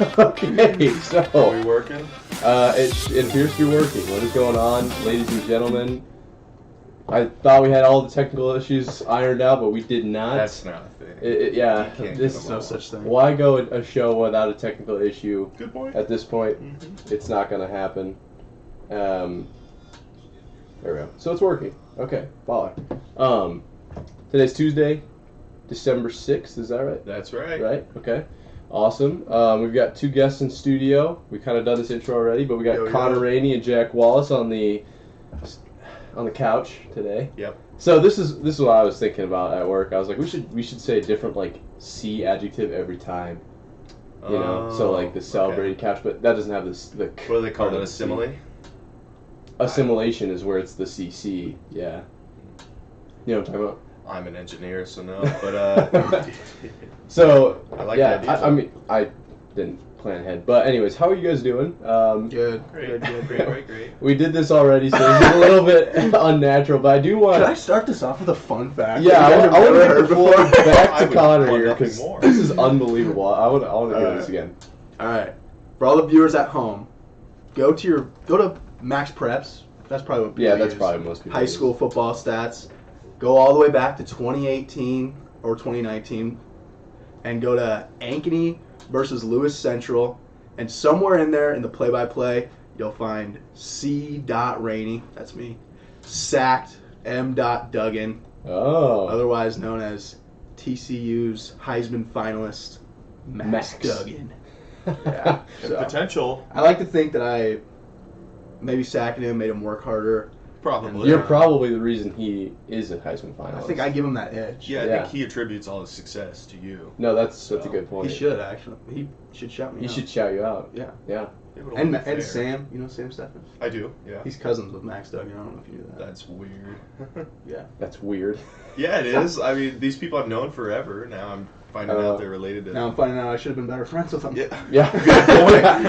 Okay, so Are we working? it appears to be working. What is going on, ladies and gentlemen? I thought we had all the technical issues ironed out, but we did not. That's not a thing. Yeah, You can't this get is them no all. such thing. Why go a show without a technical issue? Good point. At this point, Mhm. it's not going to happen. There we go. So it's working. Okay, baller. Today's Tuesday, December 6th. Is that right? That's right. Right. Okay. Awesome. We've got two guests in studio. We kind of done this intro already, but we got Connor Rainey and Jack Wallace on the couch today. Yep. So this is what I was thinking about at work. I was like, we should say a different like C adjective every time. You know, so like the celebrated couch, but that doesn't have this the. What do they call it? A simile? Assimilation is where it's the CC. Yeah. You know what I'm talking about? I'm an engineer, so no. But So I like yeah, the idea. I mean I didn't plan ahead, but anyways, how are you guys doing? Good. Great. We did this already, so it's a little bit unnatural, but I do want. Should I start this off with a fun fact? Yeah, I want to heard give the floor before. back I to would Connor want here nothing because more. this is unbelievable. I want to hear this again. All right, for all the viewers at home, go to Max Preps. That's probably what people Yeah, that's use. probably most people. High use. school football stats. Go all the way back to 2018 or 2019, and go to Ankeny versus Lewis Central, and somewhere in there in the play-by-play, you'll find C. Rainey. That's me. Sacked M. Duggan, Oh. otherwise known as TCU's Heisman finalist, Max Duggan. Yeah. So, Potential, I like to think that I maybe sacking him made him work harder. probably. You're probably the reason he is a Heisman finalist. I think I give him that edge. Yeah, I Yeah. think he attributes all his success to you. No, that's a good point. He should actually. He should shout me He out. should shout you out. Yeah. Yeah. It would And only be fair. Sam, you know Sam Stephens? I do. Yeah. He's cousins with Max Duggan. I don't know if you knew that. That's weird. Yeah. That's weird. Yeah, it is. I mean, these people I've known forever. Now I'm finding out they're related to. Now I'm finding out I should have been better friends with him. Yeah. Yeah.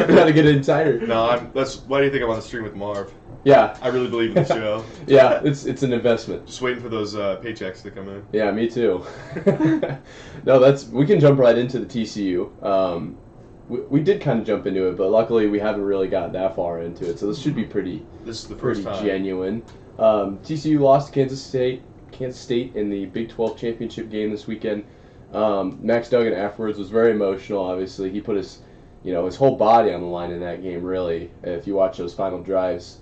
We gotta get an insider. No, that's. Why do you think I'm on the stream with Marv? Yeah. I really believe in the show. Yeah. It's an investment. Just waiting for those paychecks to come in. Yeah, me too. No, we can jump right into the TCU. We did kind of jump into it, but luckily we haven't really gotten that far into it, so this should be pretty This is the first time. genuine. TCU lost to Kansas State in the Big 12 championship game this weekend. Max Duggan afterwards was very emotional. Obviously, he put his whole body on the line in that game. Really, if you watch those final drives,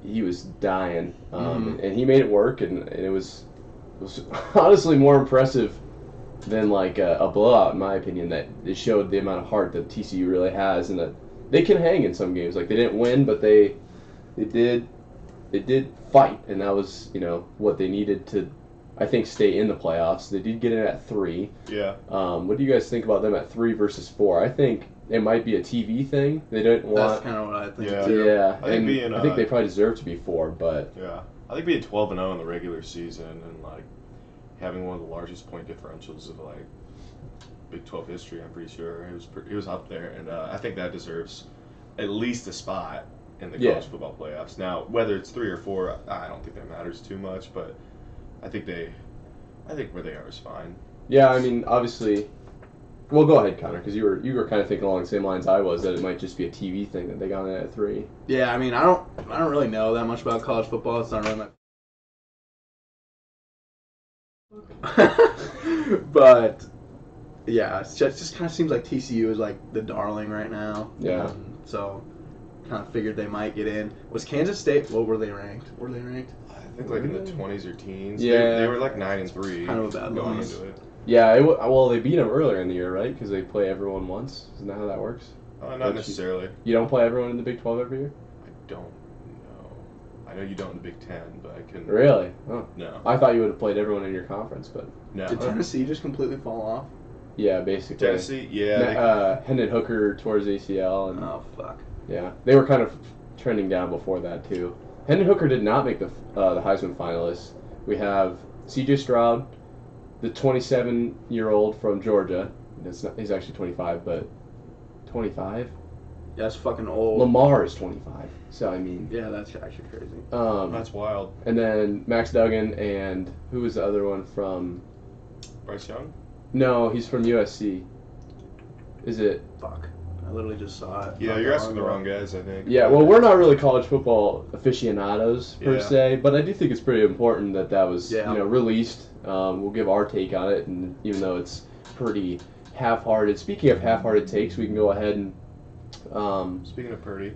he was dying, and he made it work, and it was honestly more impressive than like a blowout, in my opinion. That it showed the amount of heart that TCU really has, and that they can hang in some games. Like they didn't win, but they did fight, and that was what they needed to, I think, stay in the playoffs. They did get in at 3. Yeah. What do you guys think about them at 3 versus 4? I think it might be a TV thing. They didn't That's want. kind of what I think Yeah. too. Yeah, I think being, I think they probably deserve to be 4, but Yeah. I think being 12-0 in the regular season and like having one of the largest point differentials of like Big 12 history, I'm pretty sure it was up there, and I think that deserves at least a spot in the college football playoffs. Now, whether it's 3 or 4, I don't think that matters too much, but I think where they are is fine. yeah, I mean, obviously. Well, go ahead, Connor, because you were kind of thinking along the same lines I was, that it might just be a TV thing that they got in at 3. Yeah, I mean, I don't really know that much about college football. It's not really my. But yeah, it just kind of seems like TCU is like the darling right now. Yeah. So kind of figured they might get in. Was Kansas State? What were they ranked? Were they ranked? I think like in the 20s or teens. Yeah. They were like 9-3 Kind of a bad going loss. into it. Yeah, well, they beat them earlier in the year, right? Because they play everyone once. Isn't that how that works? Not necessarily. You don't play everyone in the Big 12 every year? I don't know. I know you don't in the Big 10, but I can. Really? Oh. No. I thought you would have played everyone in your conference, but No. Did Tennessee just completely fall off? yeah, basically. Tennessee? Yeah. Hendon Hooker tore his ACL, and Oh fuck. yeah, they were kind of trending down before that too. Hendon Hooker did not make the Heisman finalists. We have C.J. Stroud, the 27-year-old from Georgia. He's actually 25, but 25. Yeah, that's fucking old. Lamar is 25. So I mean, Yeah, that's actually crazy. That's wild. and then Max Duggan, and who was the other one from? Bryce Young? No, he's from USC. Is it? Fuck. literally just saw it. Yeah, not you're that asking the long wrong ago. guys, I think. Yeah, well, we're not really college football aficionados per Yeah. se, but I do think it's pretty important that was Yeah. released. We'll give our take on it, and even though it's pretty half-hearted. Speaking of half-hearted takes, we can go ahead and. Speaking of Purdy.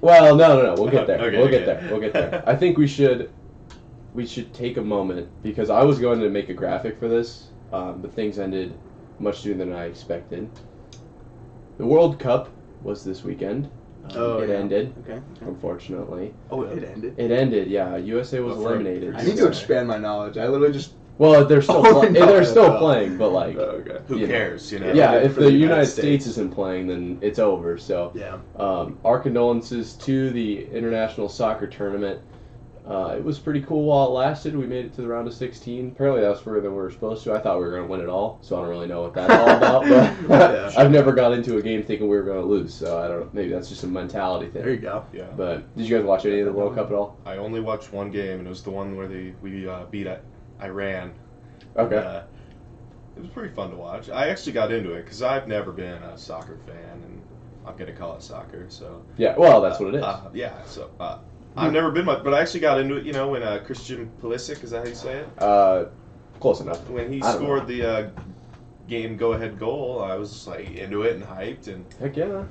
Well, no, we'll get there. Okay, We'll get okay. there. We'll get there. I think we should take a moment because I was going to make a graphic for this, but things ended much sooner than I expected. The World Cup was this weekend. It ended, Okay. unfortunately. Oh, it ended. It ended, yeah. USA was But for- eliminated. I need to expand my knowledge. I literally just. Well, they're still Oh, no, they're still NFL. playing, but like, Okay. Who you know. cares, you know? yeah, Yeah, if for the the United United States States. isn't playing, then it's over. So, Yeah. our condolences to the international soccer tournament. It was pretty cool while it lasted. We made it to the round of 16. Apparently, that's further than we were supposed to. I thought we were going to win it all, so I don't really know what that's all about. But Yeah. I've never got into a game thinking we were going to lose, so I don't. Maybe that's just a mentality thing. There you go. Yeah. But did you guys watch any of the World Cup at all? I only watched one game, and it was the one where we beat Iran. Okay. And, it was pretty fun to watch. I actually got into it because I've never been a soccer fan, and I'm going to call it soccer, so. Yeah. Well, that's what it is. Yeah, so I've never been much, but I actually got into it, when Christian Pulisic, is that how you say it? Close enough. When he I don't scored the game go-ahead goal, I was like into it and hyped, and Heck yeah.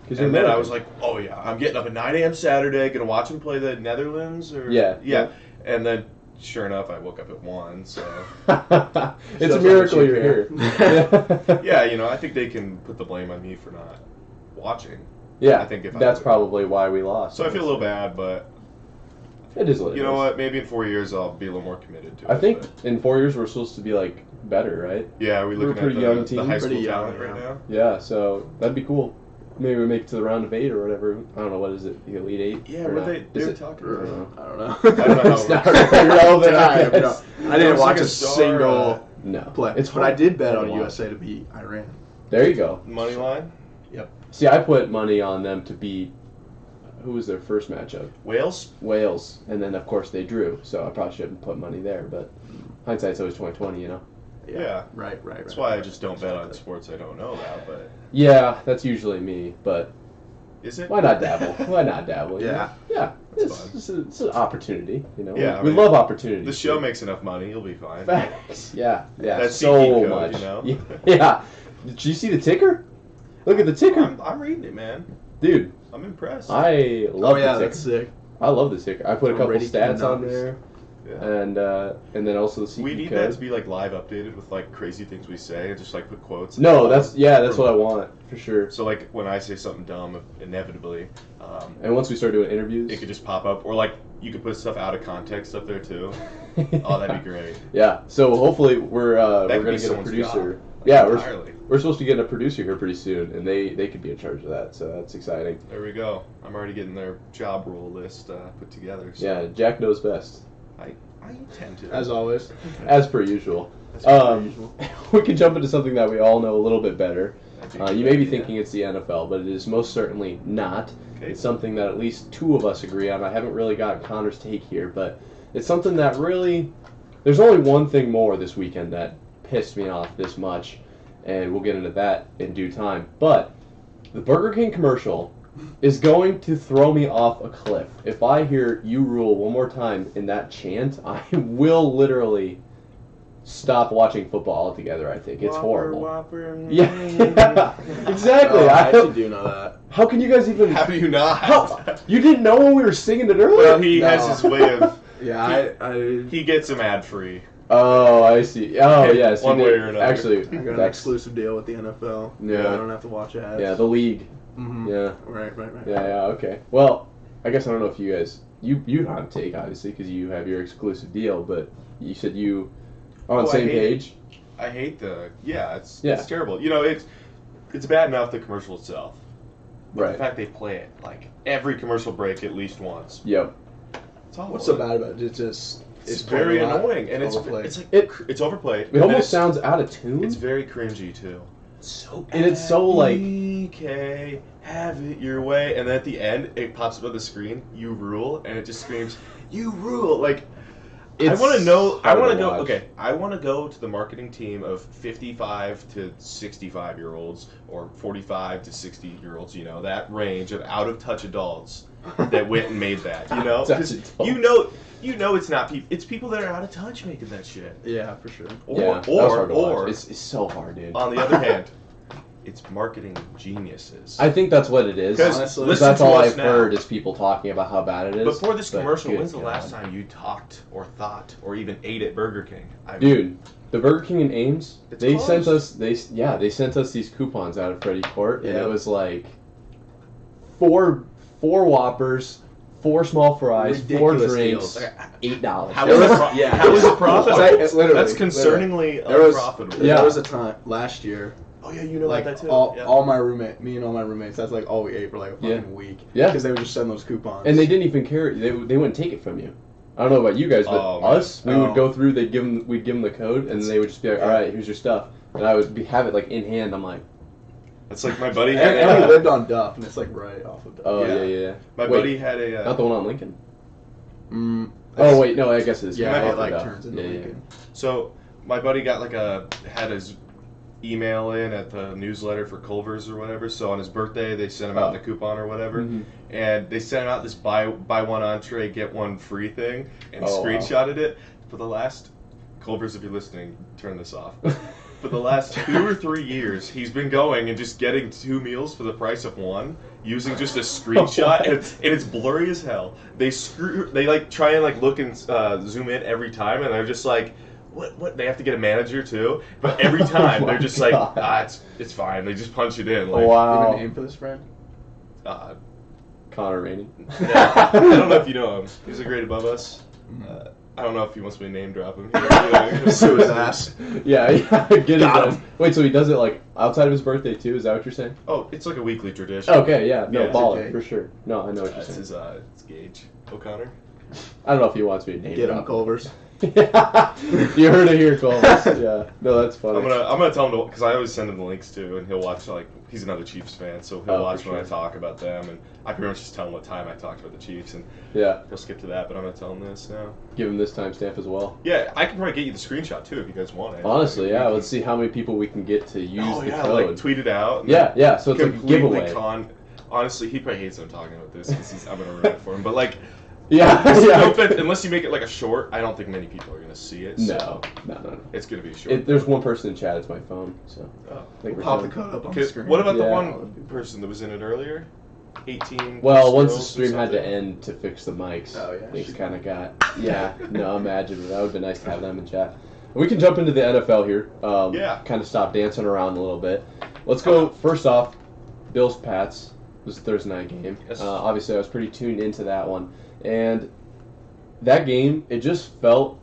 and then I was like, oh yeah, I'm getting up at 9 a.m. Saturday, gonna watch him play the Netherlands, or Yeah. and then sure enough, I woke up at 1, so it's a Shows miracle how much you're you here. yeah, I think they can put the blame on me for not watching. Yeah, I think if I that's would- probably why we lost. So I feel a little bad, but It is what it you know is. what? Maybe in 4 years I'll be a little more committed to it. I think but- in 4 years we're supposed to be like better, right? Yeah, are we we're looking pretty at young the team. high school Pretty young, talent right yeah. now? Yeah, so that'd be cool. Maybe we make it to the round of 8 or whatever. I don't know, what is it? The Elite 8? Yeah, Or were not? they Is were it? talking I about don't know. I don't know. I don't know how It's it not works. really relevant, I Yeah, guess. no. I There didn't was watch like a a star, single No. play, It's but I did bet fun on to watch. USA to beat Iran. There you go. Money line? See, I put money on them to beat, who was their first matchup? Wales? Wales. And then, of course, they drew. So I probably shouldn't put money there. But hindsight's always 20/20, you know? Yeah. Right. That's why I just don't bet on sports I don't know about, but Yeah, that's usually me. But is it? why not dabble? Why not dabble? you Yeah. know? Yeah. It's fun. It's an opportunity, you know? Yeah, I We mean, love opportunities. The show here. makes enough money, you'll be fine. Facts. Yeah. That's so SeatGeek code, much. you know? Yeah. Did you see the ticker? Look at the ticker. I'm reading it, man. Dude, I'm impressed. I love Oh yeah, the that's ticker. sick. I love the ticker. I put a couple Already stats on numbers. there. Yeah. And then also the SeatGeek We need code. that to be like live updated with like crazy things we say and just like put quotes. No, that's what I want for sure. So like when I say something dumb, inevitably, And once we start doing interviews, it could just pop up, or like you could put stuff out of context up there too. Oh, that'd be great. Yeah. So hopefully we're That gonna could be get a someone's producer. job, Yeah, entirely. we're supposed to get a producer here pretty soon, and they could be in charge of that. So that's exciting. There we go. I'm already getting their job role list put together. So Yeah, Jack knows best, I tend to. As always. as per usual. As per usual. We can jump into something that we all know a little bit better. That'd be a You good may be idea. thinking it's the NFL, but it is most certainly not. Okay. It's something that at least two of us agree on. I haven't really got Connor's take here, but it's something that really... There's only one thing more this weekend that pissed me off this much, and we'll get into that in due time. But the Burger King commercial is going to throw me off a cliff. If I hear "You Rule" one more time in that chant, I will literally stop watching football altogether. I think it's horrible. Whopper. Yeah, exactly. Oh, I I actually do know that. How can you guys even? How do you not? How? You didn't know when we were singing it earlier? Well, he No. has his way of. Yeah, I He gets them ad free. Oh, I see. Oh, yes. you One way did. or another. Actually, got an that's exclusive deal with the NFL. Yeah. I don't have to watch ads. yeah, the league. Mhm. Yeah, Right. yeah. Okay. Well, I guess I don't know if you guys you don't have a take obviously because you have your exclusive deal, but you said you are on the Oh, I same hate it. page. I hate the. Yeah, it's Yeah. terrible. It's bad enough the commercial itself. But Right. the fact they play it like every commercial break at least once. Yep. It's awful. What's so bad about it? It's just It's very played a lot. annoying, and it's overplayed. it's like It- it's overplayed. It and almost it's, sounds out of tune. It's very cringy too. so And it's so, like- BK, have it your way, and then at the end it pops up on the screen. You rule, and it just screams, "You rule!" Like I want to know. I want to go. watch. Okay, I want to go to the marketing team of 55 to 65-year-olds or 45 to 60-year-olds. You know, that range of out of touch adults that went and made that. You know, Touch because adults. you know, it's not people. It's people that are out of touch making that shit. Yeah, for sure. Yeah, that was hard to watch. It's so hard, dude. On the other hand, it's marketing geniuses. I think that's what it is. 'Cause honestly, listen that's to all us I've now. heard is people talking about how bad it is. Before this but commercial, good when's the God. last time you talked or thought or even ate at Burger King? Dude, the Burger King in Ames, It's they closed. sent us they sent us these coupons out of Freddie Court, and Yeah. it was like four Whoppers, 4 small fries, Ridiculous 4 drinks, deals. $8. How is it? Yeah. How is it profitable? It's literally- That's concerningly There was- unprofitable. Yeah. There was a time last year, Oh yeah, you know like about that too. all Yeah. me and all my roommates, that's like all we ate for like a fucking Yeah. week. Yeah. Because they would just send those coupons. And they didn't even care. They wouldn't take it from you. I don't know about you guys, but Oh, man. us, we would Oh. go through. We'd give them the code, and then they would just be like, "All right, here's your stuff," and I would have it like in hand. I'm like, It's like my buddy And, had. and we A, lived on Duff, and it's like right off of Duff. "Oh yeah." my Wait, buddy had a. Not the one on Lincoln. Mm, Oh wait, no, I guess it is. yeah, might it have like Duff. turns into Yeah, yeah. Lincoln. So my buddy got had his email in at the newsletter for Culver's or whatever. So on his birthday, they sent him out the coupon or whatever, Mhm. and they sent him out this buy one entree get one free thing, and Oh, wow. screenshotted it. For the last Culver's, if you're listening, turn this off. For the last 2 or 3 years, he's been going and just getting 2 meals for the price of one, using just a screenshot, and it's blurry as hell. They like try and like look and zoom in every time, and they're just like, what? They have to get a manager too, but every time Oh my they're just like, God. it's fine. They just punch it in. Like, You have Wow, a name for this friend? Connor Rainey. I don't know if you know him. He's a grade above us. I don't know if he wants me to name drop him. Sue his ass. Yeah, get it Got done. him. Wait, so he does it like outside of his birthday too? Is that what you're saying? Oh, it's like a weekly tradition. Okay, yeah, no, Yeah, baller okay. for sure. No, I know what you're That's saying. his it's Gage O'Connor. I don't know if he wants me to name Get him, drop. Culver's. Yeah, you heard it here, Cole. Yeah, no, that's funny. I'm gonna tell him to, because I always send him the links too, and he'll watch. Like, he's another Chiefs fan, so he'll Oh, watch for when I sure. talk about them, and I pretty much just tell him what time I talked about the Chiefs, and Yeah, he'll skip to that. But I'm gonna tell him this now. give him this timestamp as well. Yeah, I can probably get you the screenshot too if you guys want it. Honestly, yeah, let's see how many people we can get to use Oh the yeah, code. like tweet it out. and Yeah, yeah. So it's like a completely giveaway. Honestly, he probably hates that I'm talking about this because I'm gonna ruin it for him. But like, Yeah, no yeah. offense, unless you make it like a short, I don't think many people are gonna see it. So No. it's gonna be a short. There's one person in chat. It's my phone. So Oh. I think we're Pop the done. code up on the Okay, screen. what about the Yeah. one person that was in it earlier? 18. Well, once the girls or stream had to something? end to fix the mics, Oh, yeah, things she- kind of got. Yeah, no, imagine that would be nice to have them in chat. We can jump into the NFL here. Yeah. Kind of stop dancing around a little bit. Let's go. First off, Bills Pats was a Thursday night game. Yes. Obviously, I was pretty tuned into that one, and that game it just felt.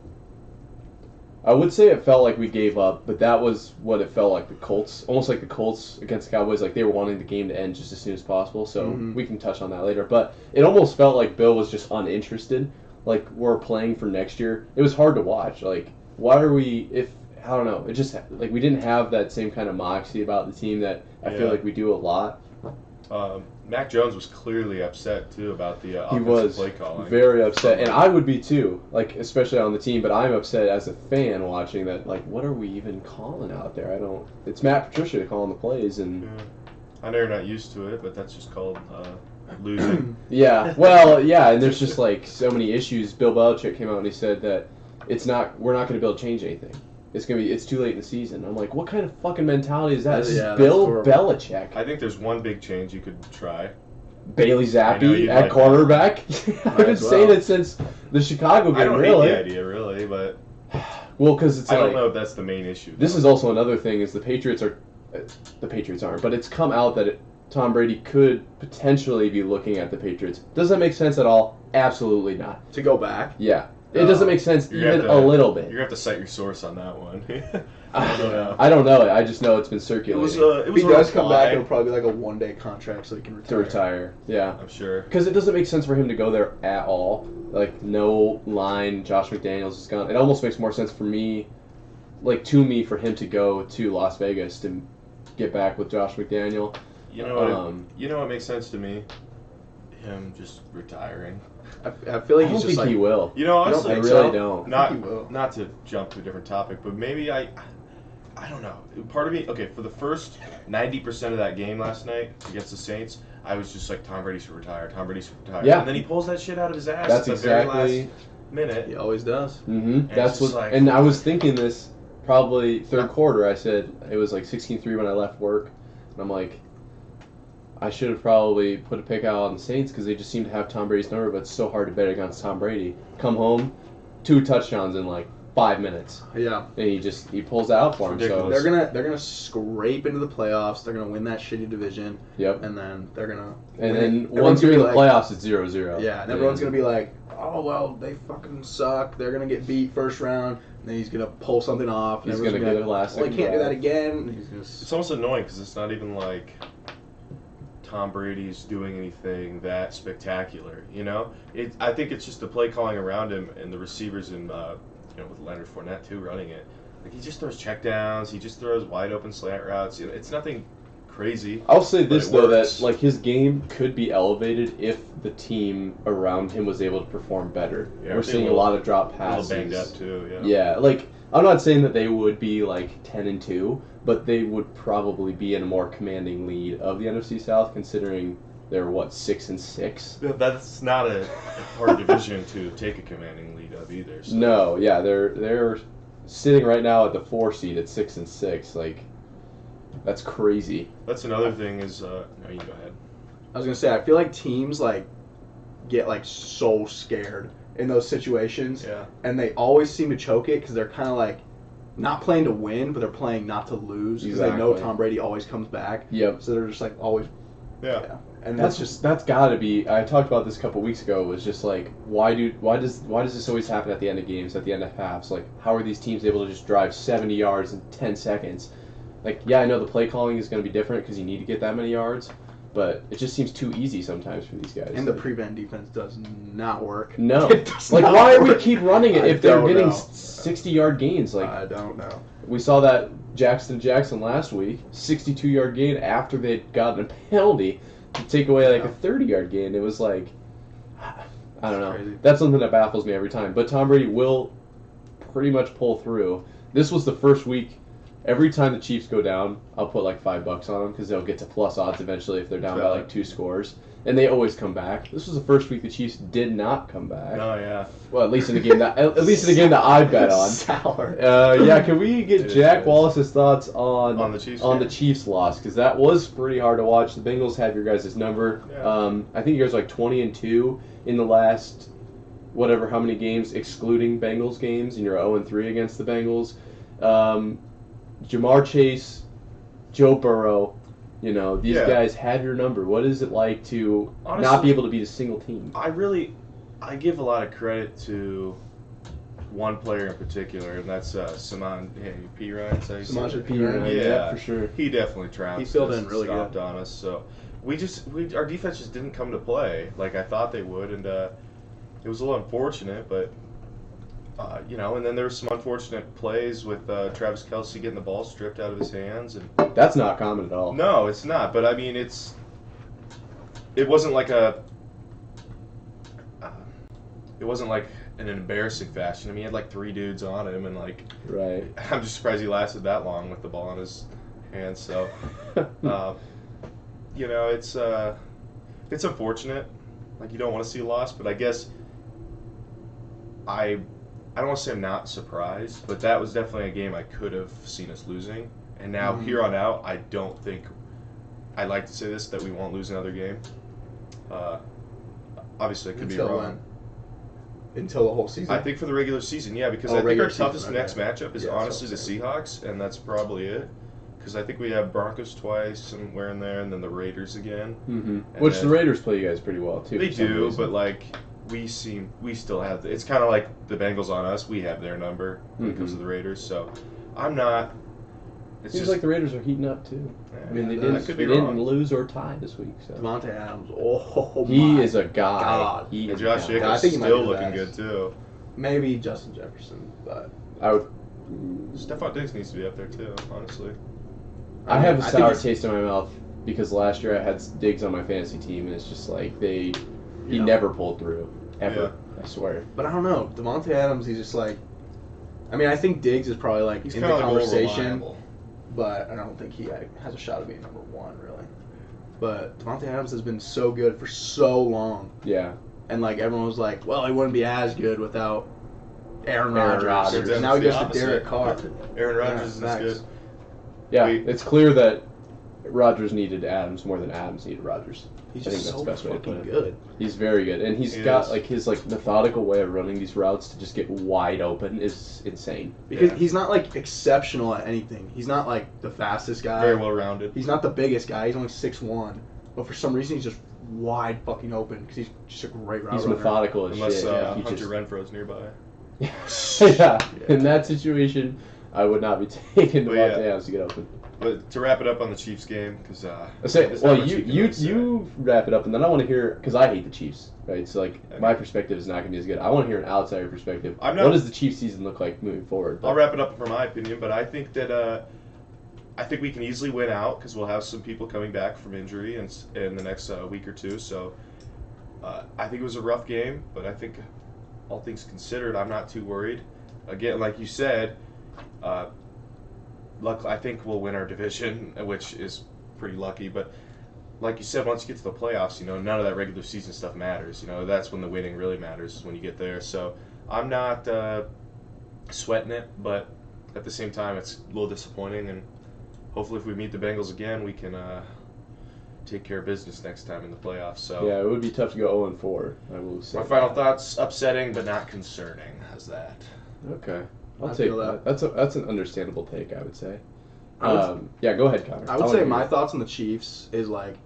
I would say it felt like we gave up, but that was what it felt like. The Colts, almost like the Colts against the Cowboys, like they were wanting the game to end just as soon as possible. So Mhm. we can touch on that later. But it almost felt like Bill was just uninterested. Like we're playing for next year. It was hard to watch. Like why are we? If I don't know, it just like we didn't have that same kind of moxie about the team that I feel Yeah. like we do a lot. Mac Jones was clearly upset too about the He offensive was play calling. very upset, and I would be too. Like especially on the team, but I'm upset as a fan watching that. Like, what are we even calling out there? I don't. It's Matt Patricia calling the plays, and Yeah. I know you're not used to it, but that's just called losing. yeah, well, yeah, and there's just like so many issues. Bill Belichick came out and he said that we're not going to be able to change anything. It's too late in the season. I'm like, what kind of fucking mentality is that? This is Yeah, that's Bill horrible. Belichick. I think there's one big change you could try. Bailey I know Zappi you'd at like cornerback. I've been as saying well. it since the Chicago game, I don't really. hate the idea, really, but Well, because it's I like don't know if that's the main issue. this is also another thing is the Patriots aren't, but it's come out that Tom Brady could potentially be looking at the Patriots. Does that make sense at all? Absolutely not. To go back. Yeah, it doesn't make sense You're gonna even have to- a little bit. You're gonna have to cite your source on that one. I don't know. I don't know. I just know it's been It circulating was If he a does come back, reply, it'll probably be like a one-day contract so he can to retire. retire. Yeah, I'm sure. because it doesn't make sense for him to go there at all. Like no line. Josh McDaniels is gone. It almost makes more sense for me, for him to go to Las Vegas to get back with Josh McDaniel. You know what? You know what makes sense to me? him just retiring. I feel like I don't he's just think like he will. You know, honestly, I really don't. I think he will. Not to jump to a different topic, but maybe I don't know. Part of me, okay, for the first 90% of that game last night against the Saints, I was just like, Tom Brady should retire. Tom Brady should retire. Yeah. And then he pulls that shit out of his ass That's at the very exactly. last minute. He always does. Mm-hmm. it's That's just what. like- And I was thinking this probably third quarter. I said it was like 16-3 when I left work, and I'm like, I should have probably put a pick out on the Saints because they just seem to have Tom Brady's number, but it's so hard to bet against Tom Brady. Come home, 2 touchdowns in like 5 minutes, Yeah. and he pulls it out for him. So Ridiculous. They're gonna scrape into the playoffs. They're gonna win that shitty division, yep. and then they're gonna. And win. then Everyone's once you're in the gonna be like- playoffs, it's 0-0. Yeah, and everyone's gonna be like, "Oh well, they fucking suck. They're gonna get beat first round." And then he's gonna pull something off. And He's everyone's gonna be get a last Well, he second can't do drive. that again. And he's gonna. It's almost annoying because it's not even like Tom Brady's doing anything that spectacular, you know? I think it's just the play calling around him and the receivers and, with Leonard Fournette too running it. Like, he just throws checkdowns, he just throws wide open slant routes. You know, it's nothing crazy. I'll say But this it though, works. that like his game could be elevated if the team around him was able to perform better. Yeah, We're seeing a lot of drop A passes. little banged up too, yeah. Yeah, like I'm not saying that they would be like 10-2, but they would probably be in a more commanding lead of the NFC South, considering they're 6-6. Yeah, that's not a hard division to take a commanding lead of either. So. No, yeah, they're sitting right now at the 4 seed at 6-6. Like, that's crazy. That's another thing is, no, you go ahead. I was gonna say, I feel like teams like get like so scared in those situations, Yeah. and they always seem to choke it because they're kind of like not playing to win, but they're playing not to lose because they know Exactly. Tom Brady always comes back. Yep. So they're just like always, Yeah. and That's got to be. I talked about this a couple weeks ago. It was just like, why does this always happen at the end of games, at the end of halves? Like, how are these teams able to just drive 70 yards in 10 seconds? Like, yeah, I know the play calling is going to be different because you need to get that many yards, but it just seems too easy sometimes for these guys. and the Like, prevent defense does not work. no, It does like not why are we work. keep running it I if they're don't getting know. 60-yard gains? Like, I don't know. we saw that Jackson last week, 62-yard gain after they'd gotten a penalty to take away like a 30-yard gain. It was like, I don't know. Crazy. That's something that baffles me every time. But Tom Brady will pretty much pull through. This was the first week. Every time the Chiefs go down, I'll put like $5 on them because they'll get to plus odds eventually if they're down by like 2 scores. And they always come back. This was the first week the Chiefs did not come back. Oh, yeah. Well, at least in the game that I bet on. Sour. Yeah, can we get It Jack is. Wallace's thoughts on the Chiefs. the Chiefs loss? Because that was pretty hard to watch. The Bengals have your guys' number. Yeah. I think you guys are like 20-2 in the last whatever how many games, excluding Bengals games, and you're 0-3 against the Bengals. Jamar Chase, Joe Burrow, these Yeah. guys have your number. What is it like to not Honestly, be able to beat a single team? I give a lot of credit to one player in particular, and that's Samaj P. Ryan. Samaje P. Yeah, Ryan. Yeah. for sure. He definitely trounced He filled us in and really stopped good. on us. So our defense just didn't come to play like I thought they would, and it was a little unfortunate, but and then there were some unfortunate plays with Travis Kelce getting the ball stripped out of his hands, and That's not common at all. no, it's not. But I mean, it wasn't like an embarrassing fashion. I mean, he had like 3 dudes on him, and like Right. I'm just surprised he lasted that long with the ball in his hands. So, it's unfortunate. Like, you don't want to see a loss, but I guess I don't want to say I'm not surprised, but that was definitely a game I could have seen us losing. And now, here on out, I don't think I'd like to say this, that we won't lose another game. Obviously, I could Until be wrong. when? Until the whole season. I think for the regular season, yeah, because Oh, I think our regular season, toughest okay. next matchup is Yeah, honestly the that's what I'm Seahawks, and that's probably it. Because I think we have Broncos twice, somewhere in there, and then the Raiders again. Mm-hmm. And Which then- the Raiders play you guys pretty well too. They for some do, reason. but like we still have. It's kind of like the Bengals on us. We have their number when it comes to the Raiders. So I'm not. It's Seems just like the Raiders are heating up too. I mean, they I didn't. could They be didn't wrong. lose or tie this week. So Devontae Adams. Oh, he my is a guy. God. He And is Josh a guy. I Jacobs think he might still be the looking good best. too. Maybe Justin Jefferson, but I would. Stephon Diggs needs to be up there too. Honestly, I have a I think sour he's- taste in my mouth because last year I had Diggs on my fantasy team, and it's just like he Yeah. never pulled through ever. Yeah. I swear. But I don't know. Devontae Adams, he's just like. I mean, I think Diggs is probably like He's in the kind of like conversation, reliable. but I don't think he has a shot of being number one really. But Devontae Adams has been so good for so long, Yeah. and like everyone was like, well, he wouldn't be as good without Aaron Aaron Rodgers. Rodgers. And now he goes to Opposite. Derek Carr. Aaron Rodgers Yeah, is facts. good. Yeah. Wait. It's clear that Rodgers needed Adams more than Adams needed Rodgers. He's I think just that's so the best way to put fucking it. good. He's very good, and he's He got is. like his methodical way of running these routes to just get wide open is insane. Because Yeah. he's not like exceptional at anything. He's not like the fastest guy. Very well rounded. He's not the biggest guy. He's only 6'1", but for some reason he's just wide fucking open because he's just a great route He's runner. methodical as Unless shit. He Hunter just- Renfro's nearby. yeah. In that situation, I would not be taking But Devontae yeah. Adams to get open. But to wrap it up on the Chiefs game, because I say, well, you wrap it up, and then I want to hear, because I hate the Chiefs, right? So like Okay. my perspective is not going to be as good. I want to hear an outsider perspective. I'm not- What does the Chiefs season look like moving forward? I'll wrap it up for my opinion, but I think that I think we can easily win out because we'll have some people coming back from injury in the next week or two. So I think it was a rough game, but I think all things considered, I'm not too worried. Again, like you said, I think we'll win our division, which is pretty lucky. But like you said, once you get to the playoffs, none of that regular season stuff matters. That's when the winning really matters, is when you get there. So I'm not sweating it, but at the same time, it's a little disappointing. And hopefully, if we meet the Bengals again, we can take care of business next time in the playoffs. So Yeah, it would be tough to go 0-4. I will say. my final thoughts: upsetting, but not concerning. How's that? Okay, I'll I take feel that. that. That's an understandable take, I would say. I would- Yeah, go ahead, Connor. I would wanna say hear my you. thoughts on the Chiefs is like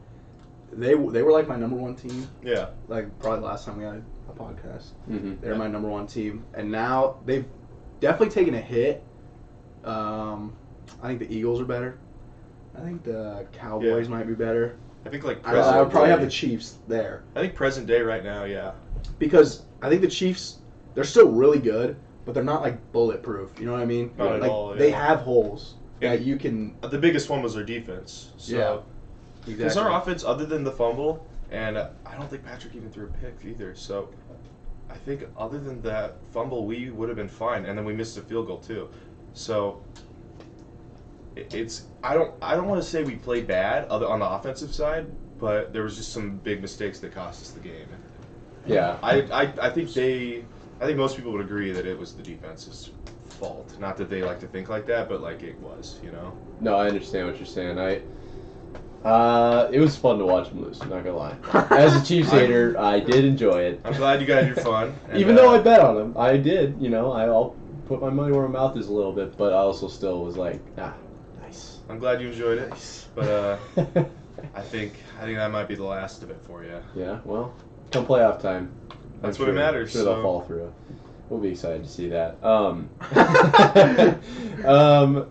they were like my number one team. Yeah. Like probably the last time we had a podcast. Mhm. They're my number one team, and now they've definitely taken a hit. I think the Eagles are better. I think the Cowboys might be better. I think like I would probably have the day- Chiefs there I think present day right now, yeah. because I think the Chiefs they're still really good, but they're not like bulletproof. You know what I mean? Not at like all, yeah. they have holes Yeah. that you can. The biggest one was their defense. So Yeah. because our offense, other than the fumble, and I don't think Patrick even threw a pick either. So I think other than that fumble, we would have been fine, and then we missed a field goal too. So it's I don't want to say we played bad on the offensive side, but there was just some big mistakes that cost us the game. Yeah. I think most people would agree that it was the defense's fault. Not that they like to think like that, but like it was, No, I understand what you're saying. It was fun to watch them lose. I'm not gonna lie. As a Chiefs hater, I did enjoy it. I'm glad you got your fun. And, Even though I bet on them, I did. I'll put my money where my mouth is a little bit, but I also still was like, nice. I'm glad you enjoyed it. Nice. But I think that might be the last of it for you. Yeah. Well, come playoff time. That's what it matters, I'm sure they'll so- fall through. We'll be excited to see that.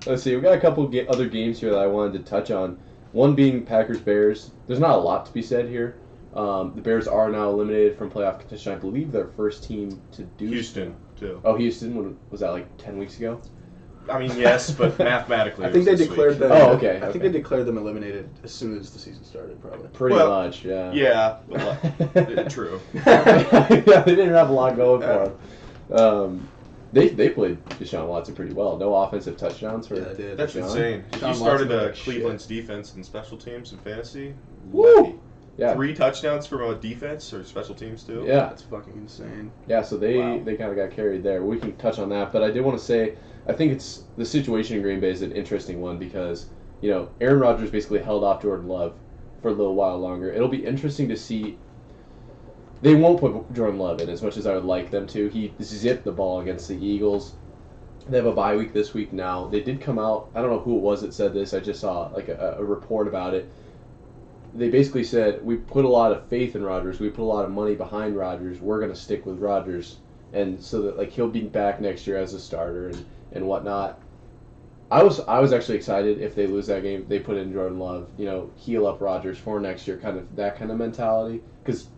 Let's see. We got a couple other games here that I wanted to touch on. One being Packers-Bears. There's not a lot to be said here. The Bears are now eliminated from playoff contention. I believe they're first team to do Houston too. Oh, Houston. When was that, like 10 weeks ago? I mean, yes, but mathematically, I think they declared that. them. Oh, okay, I think okay. they declared them eliminated as soon as the season started, probably. Pretty Well, much, yeah. Yeah, but, true. Yeah, they didn't have a lot going for them. They played Deshaun Watson pretty well. No offensive touchdowns for Yeah, they did. That's Deshaun. insane. If Deshaun you started Watson looked like Cleveland's defense and special teams and fantasy, Woo! lucky. Yeah. 3 touchdowns from a defense or special teams too. Yeah. That's fucking insane. Yeah, so they Wow. kind of got carried there. We can touch on that, but I did want to say I think it's the situation in Green Bay is an interesting one because Aaron Rodgers basically held off Jordan Love for a little while longer. It'll be interesting to see. They won't put Jordan Love in as much as I would like them to. He zipped the ball against the Eagles. They have a bye week this week now. They did come out. I don't know who it was that said this. I just saw like a report about it. They basically said, we put a lot of faith in Rodgers. We put a lot of money behind Rodgers. We're going to stick with Rodgers. And so that he'll be back next year as a starter and whatnot. I was actually excited if they lose that game. They put in Jordan Love, heal up Rodgers for next year, kind of that kind of mentality. Because,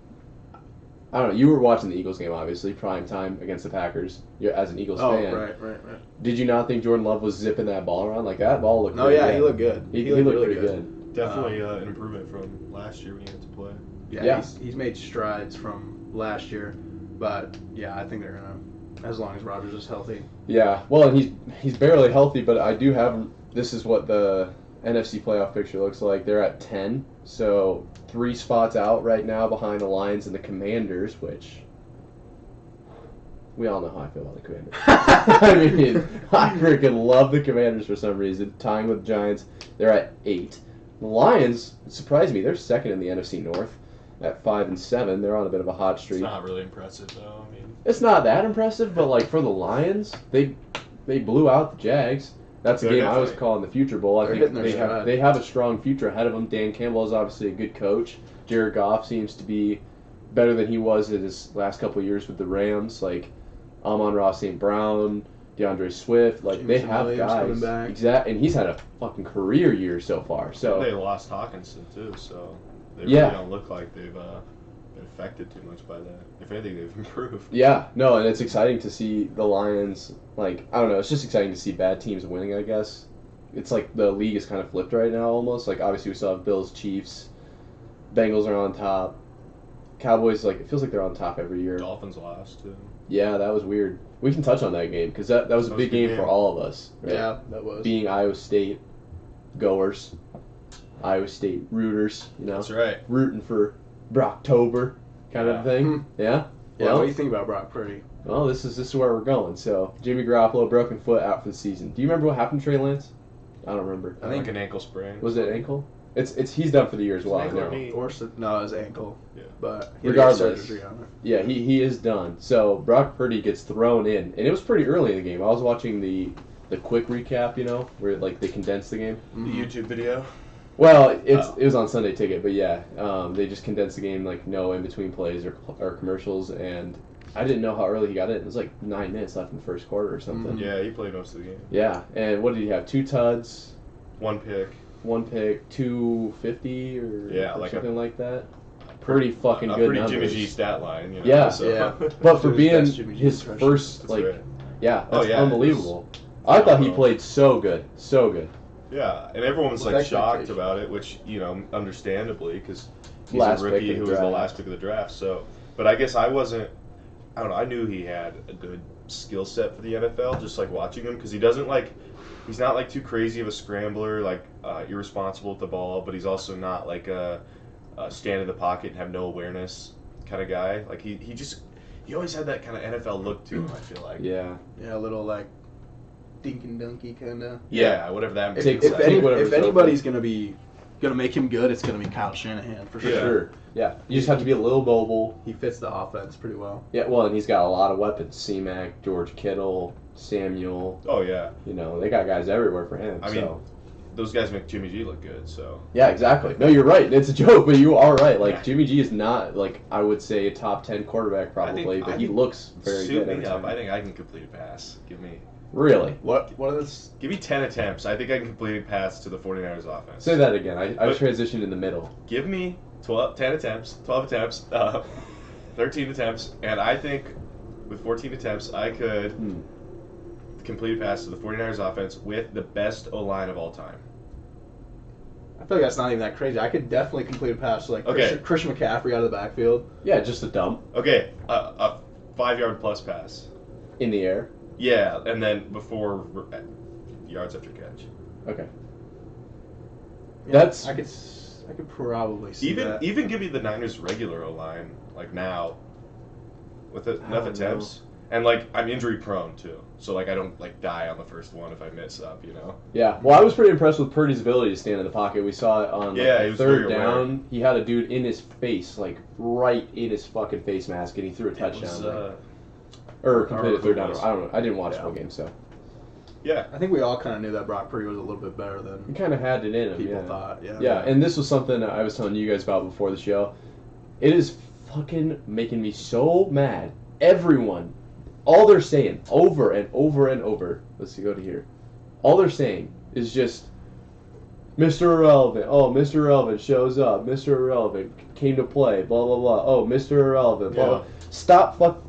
I don't know, you were watching the Eagles game, obviously, prime time against the Packers. You're, as an Eagles fan. Right. Did you not think Jordan Love was zipping that ball around? Like, that ball looked No, pretty yeah, good. he looked good. He looked really pretty good. Definitely an improvement from last year when he had to play. Yeah. He's made strides from last year, but yeah, I think they're gonna, as long as Rodgers is healthy. Yeah, well, and he's barely healthy, but I do have. This is what the NFC playoff picture looks like. They're at 10, so 3 spots out right now behind the Lions and the Commanders, which we all know how I feel about the Commanders. I mean, I freaking love the Commanders for some reason. Tying with the Giants, they're at 8. The Lions surprised me. They're second in the NFC North at 5-7. They're on a bit of a hot streak. It's not really impressive, though. I mean, it's not that impressive, but like for the Lions, they blew out the Jags. That's the game I was calling the Future Bowl. I think they have a strong future ahead of them. Dan Campbell is obviously a good coach. Jared Goff seems to be better than he was in his last couple of years with the Rams. Like Amon-Ra St. Brown, DeAndre Swift. Like they have Williams guys. Exactly, and he's had a fucking career year so far. So they lost Hawkinson too, so they really don't look like they've been affected too much by that. If anything, they've improved. Yeah, no, and it's exciting to see the Lions. Like, I don't know, it's just exciting to see bad teams winning, I guess. It's like the league is kind of flipped right now almost. Like, obviously we still have Bills, Chiefs, Bengals are on top. Cowboys, like, it feels like they're on top every year. Dolphins lost too. Yeah, that was weird. We can touch on that game because that was a big game for all of us. Right? Yeah, that was. Being Iowa State goers, Iowa State rooters, you know. That's right. Rooting for Brocktober kind of thing. Yeah? Yeah, well, what do you think about Brock Purdy? Well, this is where we're going. So, Jimmy Garoppolo, broken foot, out for the season. Do you remember what happened to Trey Lance? I don't remember. I think an ankle sprain. Was it ankle? It's he's done for the year as well. No, his ankle. Yeah. But regardless, surgery on it. Yeah, he is done. So Brock Purdy gets thrown in, and it was pretty early in the game. I was watching the quick recap, you know, where like they condensed the game. The YouTube video. Well, it was on Sunday Ticket, but yeah, they just condensed the game, like no in between plays or commercials, and I didn't know how early he got in. It was like 9 minutes left in the first quarter or something. Yeah, he played most of the game. Yeah, and what did he have? 2 tuds, 1 pick, 250 or like something like that. Pretty fucking good numbers. Jimmy G stat line. You know, yeah, so. yeah. But for being his first, that's unbelievable. I thought he played so good, so good. Yeah, and everyone was like shocked about it, which understandably, because he's a rookie who was the last pick of the draft. So, but I guess I wasn't. I don't know. I knew he had a good skill set for the NFL, just like watching him, because he doesn't like. He's not like too crazy of a scrambler, like irresponsible with the ball, but he's also not like a stand in the pocket and have no awareness kind of guy. Like he always had that kind of NFL look to him. I feel like. Yeah, a little like dink and dunky kind of. Yeah, whatever that means. If anybody's gonna make him good, it's gonna be Kyle Shanahan for sure. Yeah. Sure. Yeah, you just have to be a little mobile. He fits the offense pretty well. Yeah, well, and he's got a lot of weapons: C-Mac, George Kittle, Samuel. Oh yeah. You know, they got guys everywhere for him. I mean, those guys make Jimmy G look good. So. Yeah, exactly. No, you're right. It's a joke, but you are right. Like Jimmy G is not like I would say a top 10 quarterback probably, but he looks very good. I think I can complete a pass. Give me. Really? What are this? Give me 10 attempts. I think I can complete a pass to the 49ers offense. Say that again. I transitioned in the middle. Give me 12 attempts, 13 attempts, and I think with 14 attempts, I could complete a pass to the 49ers offense with the best O-line of all time. I feel like that's not even that crazy. I could definitely complete a pass to Christian McCaffrey out of the backfield. Yeah, just a dump. Okay, a 5-yard plus pass. In the air? Yeah, and then before yards after catch. Okay. Yeah, I could probably see that. Even give me the Niners regular O-line, like now, with enough attempts. And like I'm injury prone too, so like I don't like die on the first one if I miss up, you know. Yeah, well, I was pretty impressed with Purdy's ability to stand in the pocket. We saw it on third down. He had a dude in his face, like right in his fucking face mask, and he threw a touchdown. Or completed third down. I don't know. I didn't watch the whole game, so. Yeah, I think we all kind of knew that Brock Purdy was a little bit better than he kind of had it in him. People thought, Yeah, and this was something I was telling you guys about before the show. It is fucking making me so mad. Everyone, all they're saying over and over and over. Let's see, go to here. All they're saying is just, Mr. Irrelevant. Oh, Mr. Irrelevant shows up. Mr. Irrelevant came to play. Blah blah blah. Oh, Mr. Irrelevant. Blah, blah. Stop.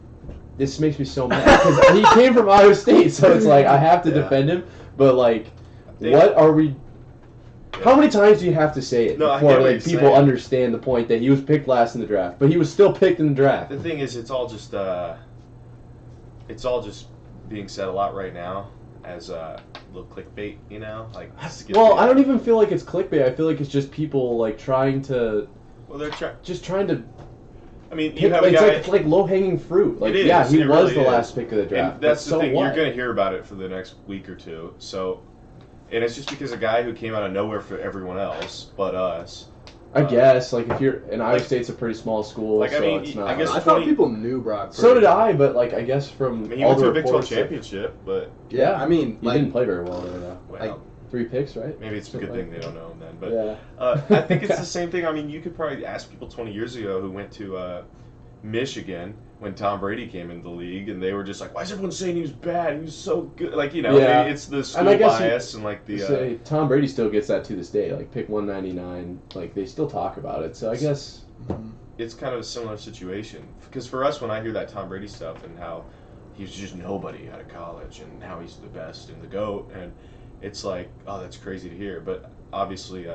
This makes me so mad because he came from Iowa State, so it's like I have to defend him. But like, what are we? How many times do you have to say it No, I before get what like you're people saying. understand the point that he was picked last in the draft, but he was still picked in the draft? The thing is, it's all just being said a lot right now as a little clickbait, you know? Like, Well, I don't even feel like it's clickbait. I feel like it's just people like trying to. Well, they're trying to. I mean, Pick, you have a guy. it's like low hanging fruit. Like, It is, yeah, he it was really the is. last pick of the draft. And that's but the so thing. what? You're going to hear about it for the next week or two. So, and it's just because a guy who came out of nowhere for everyone else but us. I guess like if you're in Iowa like- State's a pretty small school, like, I so mean, it's not. I guess I thought 20 people knew Brock Purdy. So did I, but like I guess from I mean, he all went the to a Big 12 reports that- championship, but Yeah, I mean, He like, didn't play very well there, though. well, Like, 3 picks, right? maybe it's a good thing they don't know him then. But Yeah. I think it's the same thing. I mean, you could probably ask people 20 years ago who went to Michigan when Tom Brady came into the league, and they were just like, "Why is everyone saying he was bad? He was so good." Like, you know, Yeah. it's the And school I guess bias and like the. Say Tom Brady still gets that to this day. Like pick 199, like they still talk about it. So I guess It's kind of a similar situation because for us, when I hear that Tom Brady stuff and how he was just nobody out of college and now he's the best and the GOAT, and it's like, oh, that's crazy to hear, but obviously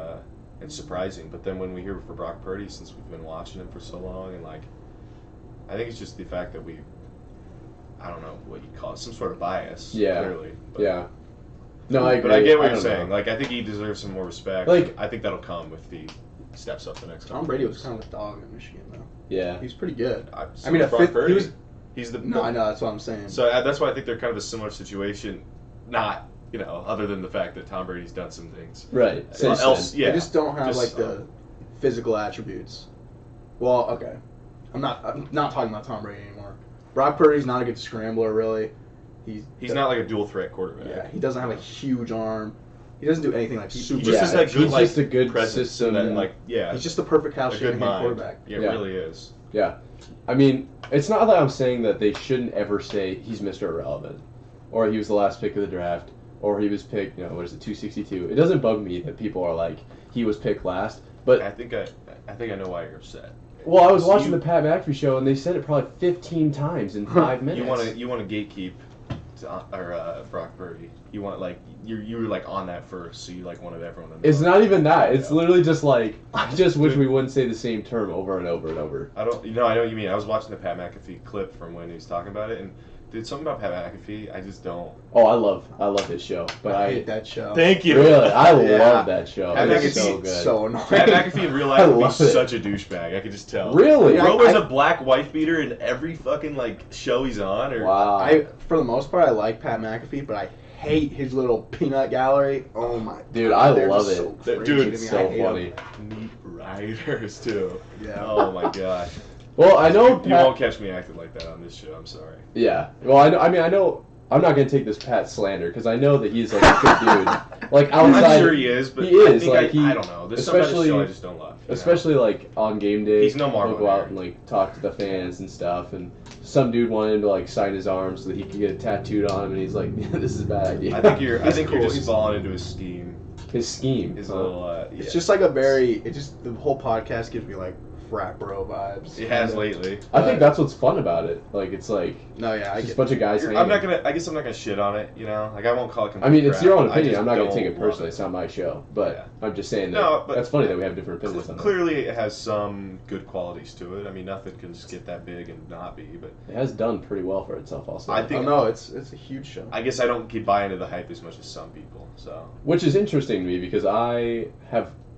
it's surprising. But then when we hear for Brock Purdy, since we've been watching him for so long, and like, I think it's just the fact that I don't know what you'd call it, some sort of bias. Yeah. Clearly. But, yeah. No, I agree. But I get what you're don't saying. know. Like, I think he deserves some more respect. Like- I think that'll come with the steps up the next couple Tom Brady was years. kind of a dog in Michigan, though. Yeah. He's pretty good. So I mean, was Brock Purdy. he was. He's the No, I know that's what I'm saying. So that's why I think they're kind of a similar situation. Not, other than the fact that Tom Brady's done some things. Right. Well, else, yeah. They just don't have Just, like the physical attributes. Well, okay, I'm not talking about Tom Brady anymore. Brock Purdy's not a good scrambler, really. He's not like a dual threat quarterback. Yeah, he doesn't have a huge arm. He doesn't do anything like super. He just has that he's good, like, just a good presence system. and like, yeah, He's just the perfect Kyle a good Shanahan mind. quarterback. Yeah, it Yeah. really is. Yeah. I mean, it's not that I'm saying that they shouldn't ever say he's Mr. Irrelevant, or he was the last pick of the draft, or he was picked, 262. It doesn't bug me that people are like, he was picked last. But I think I know why you're upset. well, I was So watching you- the Pat McAfee show, and they said it probably 15 times in 5 minutes. You want to gatekeep Brock Purdy. You want you were like on that first, so you like wanted everyone to know. It's not even that. It's Yeah. literally just like I just wish we wouldn't say the same term over and over and over. I know what you mean. I was watching the Pat McAfee clip from when he was talking about it, and dude, something about Pat McAfee, I just don't. Oh, I love his show, but I hate that show. Thank you. really I Yeah. love that show. Pat It's McAfee so is good. So annoying. Pat McAfee in real I life would be love it. such a douchebag. I could just tell. Really? Yeah. Bro wears I- a black wife beater in every fucking show he's on. Or Wow. For the most part, I like Pat McAfee, but I hate his little peanut gallery. Oh my! Dude, God, I they're love just it. So Dude, crazy to It's me. so I hate 'em. funny. Meat Riders too. Yeah. Oh my gosh. Well, I know You Pat. won't catch me acting like that on this show. I'm sorry. Yeah. Well, I know. I mean, I know. I'm not gonna take this Pat slander because I know that he's like a good dude. Like outside, I'm sure he is, but he is, I think like, he- I don't know. There's some about his especially- show I just don't love. you know? especially like on game day. He's no Marv He'll go on out there. and like talk to the fans and stuff. And some dude wanted him to like sign his arm so that he could get it tattooed on him, and he's like, yeah, "This is a bad idea." I think you're He's you're cool. just He's- falling into his scheme. his scheme. His huh? little. It's Yeah. just like the whole podcast gives me like frat bro vibes. It has lately. I think that's what's fun about it. Like it's like No, yeah, I just a get. bunch of guys hanging. I guess I'm not gonna shit on it. Like I won't call it. I mean, it's crap. your own I opinion. just I'm not gonna don't take it love personally. It's not my show, but I'm just saying that No, but- that's funny that we have different opinions on that. Clearly, it has some good qualities to it. I mean, nothing can just get that big and not be. But It has done pretty well for itself, also. I Oh think- no, it's a huge show. I guess I don't keep buying into the hype as much as some people. So Which is interesting to me because I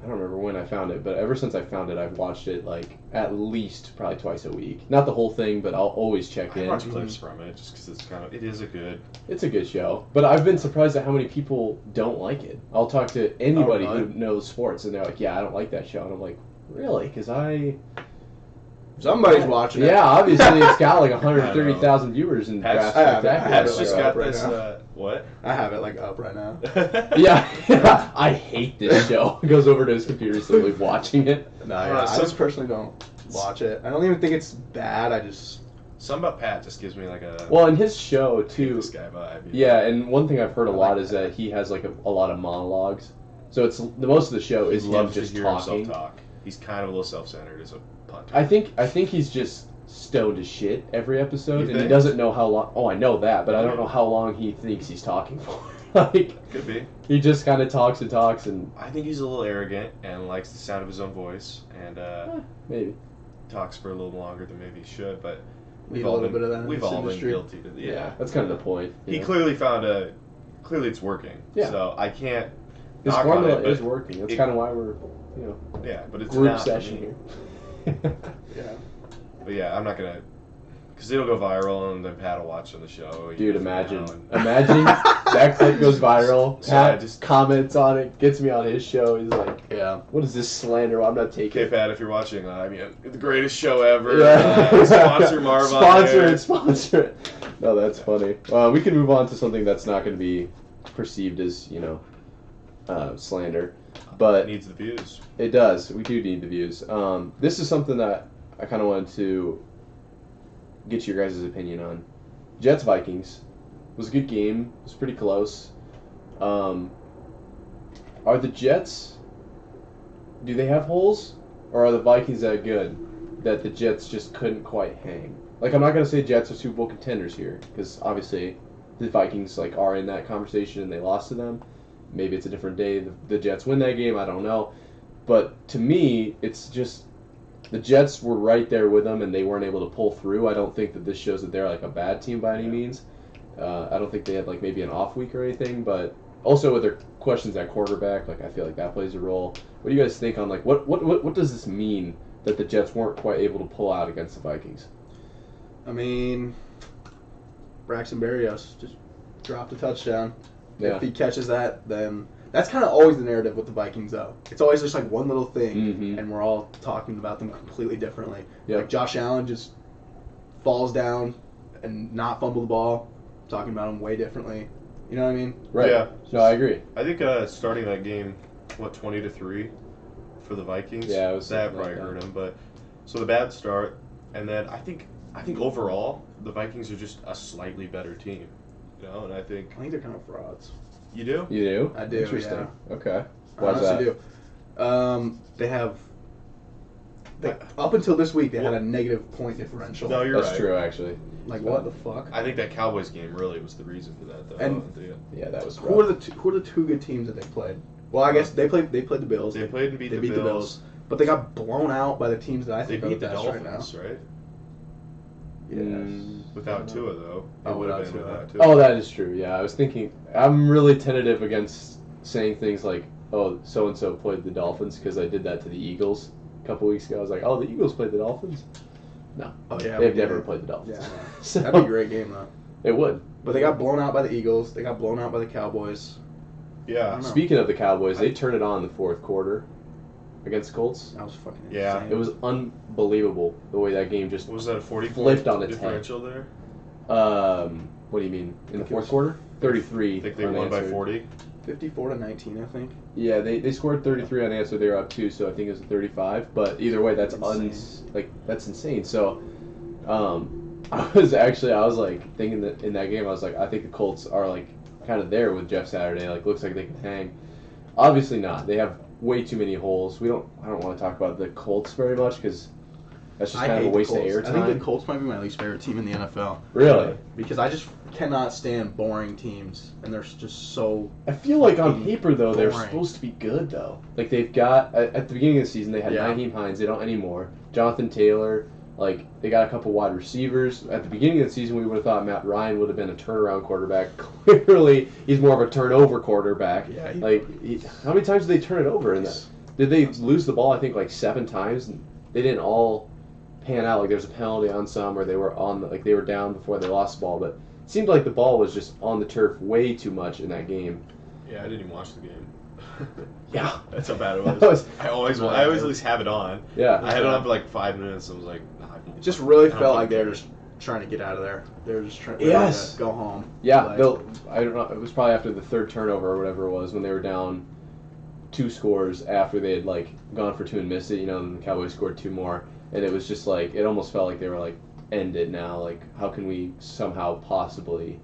don't remember when I found it, but ever since I found it, I've watched it like at least probably twice a week. Not the whole thing, but I'll always check I in. watch clips from it just because it is a good. It's a good show, but I've been surprised at how many people don't like it. I'll talk to anybody Oh, really? who knows sports, and they're like, "Yeah, I don't like that show," and I'm like, "Really?" Because Somebody's watching it. Yeah, obviously it's got like 130,000 viewers in Pat's- Draft I have it. Spectacular. I have Pat's it just like got up right this. now. What? I have it like up right now. Yeah, I hate this show. He goes over to his computer, slowly watching it. No, yeah, I some- just personally don't watch it. I don't even think it's bad. I just Something about Pat just gives me like a. Well, in his show hate too. this guy vibe. Yeah, and one thing I've heard a I lot like is that. that he has like a lot of monologues. So it's the most of the show He is him loves just to hear talking. himself talk. He's kind of a little self-centered as a punter. I think he's just stoned as shit every episode, You and he think? doesn't know how long. Oh, I know that, but I don't know how long he thinks he's talking for. Like, Could be. he just kind of talks and talks, and I think he's a little arrogant and likes the sound of his own voice, and maybe. talks for a little longer than maybe he should. But Need a little bit of that in we've this all been industry. guilty. Yeah, That's kind of the point. He know? clearly clearly it's working. Yeah. So I can't. His knock on formula it, but is working. That's kind of why we're, Yeah, but it's group not for session me. here. Yeah. But yeah, I'm not gonna, because it'll go viral and then Pat will watch on the show. Dude, imagine that clip goes viral. So I Pat just- comments on it, gets me on his show. He's like, Yeah. "What is this slander? I'm not taking Okay, it." Pat, if you're watching, I mean, the greatest show ever. Yeah. Sponsor Marv on Sponsor there. it. Sponsor it. No, that's funny. We can move on to something that's not going to be perceived as slander, but It needs the views. it does. We do need the views. This is something that I kind of wanted to get your guys' opinion on. Jets Vikings was a good game. It was pretty close. Are the Jets? Do they have holes, or are the Vikings that good that the Jets just couldn't quite hang? Like, I'm not gonna say Jets are Super Bowl contenders here, because obviously the Vikings are in that conversation and they lost to them. Maybe it's a different day. The Jets win that game. I don't know. But to me, it's just the Jets were right there with them and they weren't able to pull through. I don't think that this shows that they're a bad team by any means. I don't think they had maybe an off week or anything. But also with their questions at quarterback, I feel like that plays a role. What do you guys think on what does this mean that the Jets weren't quite able to pull out against the Vikings? I mean, Braxton Berrios just dropped a touchdown. Yeah. If he catches that, then that's kind of always the narrative with the Vikings, though. It's always just one little thing, Mhm. and we're all talking about them completely differently. Yep. Josh Allen just falls down and not fumble the ball, talking about him way differently. You know what I mean? Right. Yeah. No, I agree. I think starting that game, 20-3 for the Vikings. Yeah, it was that something like probably that. hurt him. But so the bad start, and then I think overall the Vikings are just a slightly better team. And I think I think they're kind of frauds. you do. You do? I do, Interesting. Okay. I Why's honestly that? do. They have. Up until this week, they had a negative point differential. No, you're That's right. true, actually. What the fuck? I think that Cowboys game really was the reason for that, though. And- Yeah, that was rough. Who are the two good teams that they played? Well, I guess they played the Bills. They played and beat They the beat the Bills. Bills, but they got blown out by the teams that I They think are beat the the best right now. Dolphins, right? Mm, Without Tua, though. It Oh, would have without been Tua. without Tua. Oh, that is true. Yeah, I was thinking. I'm really tentative against saying things like, "Oh, so and so played the Dolphins," because I did that to the Eagles a couple weeks ago. I was like, "Oh, the Eagles played the Dolphins." No, Oh yeah, they've we never did. played the Dolphins. Yeah, So, that'd be a great game though. It would. But they got blown out by the Eagles. They got blown out by the Cowboys. I Yeah. don't know. Speaking of the Cowboys, they turned it on in the fourth quarter against the Colts. That was fucking Yeah. insane. It was unbelievable the way that game just. What was that, a 40 Flipped on its head. differential there? What do you mean in the think it fourth was- quarter? 33. I think they won by unanswered. 40. 54-19, I think. Yeah, they scored 33 unanswered. They were up 2, so I think it was 35. But either way, that's Insane. that's insane. So, I was thinking that in that game, I was like, I think the Colts are kind of there with Jeff Saturday. Looks like they can hang. Obviously not. They have way too many holes. I don't want to talk about the Colts very much because that's just I kind of hate a the waste of Colts. I think airtime. the Colts might be my least favorite team in the NFL. Really? Because I just cannot stand boring teams, and they're just so. I feel like on paper though they're Boring. supposed to be good though. They've got at the beginning of the season they had Yeah. Nyheim Hines. They don't anymore. Jonathan Taylor. They got a couple wide receivers. At the beginning of the season, we would have thought Matt Ryan would have been a turnaround quarterback. Clearly, he's more of a turnover quarterback. Yeah. How many times did they turn it over in that? Did they lose the ball? I think 7 times. And they didn't all pan out. There was a penalty on some, or they were they were down before they lost the ball. But it seemed like the ball was just on the turf way too much in that game. Yeah, I didn't even watch the game. Yeah. That's how bad it That was. was- I always at least have it on. Yeah. I had it on for 5 minutes. I was like, nah, It just really I don't felt think like they were they- just trying to get out of there. They were just trying Yes. to go home. Yeah, Like- I don't know. It was probably after the third turnover or whatever it was when they were down 2 scores after they had gone for 2 and missed it. And the Cowboys scored 2 more, and it was just it almost felt like they were end it now. How can we somehow possibly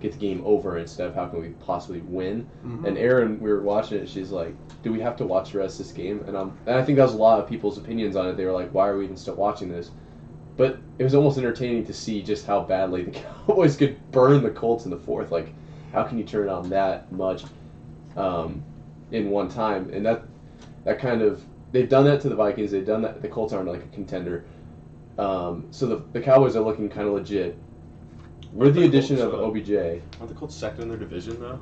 get the game over instead of how can we possibly win? Mhm. And Erin, we were watching it. She's like, "Do we have to watch the rest of this game?" And I think that was a lot of people's opinions on it. They were like, "Why are we even still watching this?" But it was almost entertaining to see just how badly the Cowboys could burn the Colts in the fourth. how can you turn it on that much in one time? And that kind of, they've done that to the Vikings. They've done that. The Colts aren't like a contender. So the Cowboys are looking kind of legit. With the addition of OBJ. Aren't the Colts second in their division though?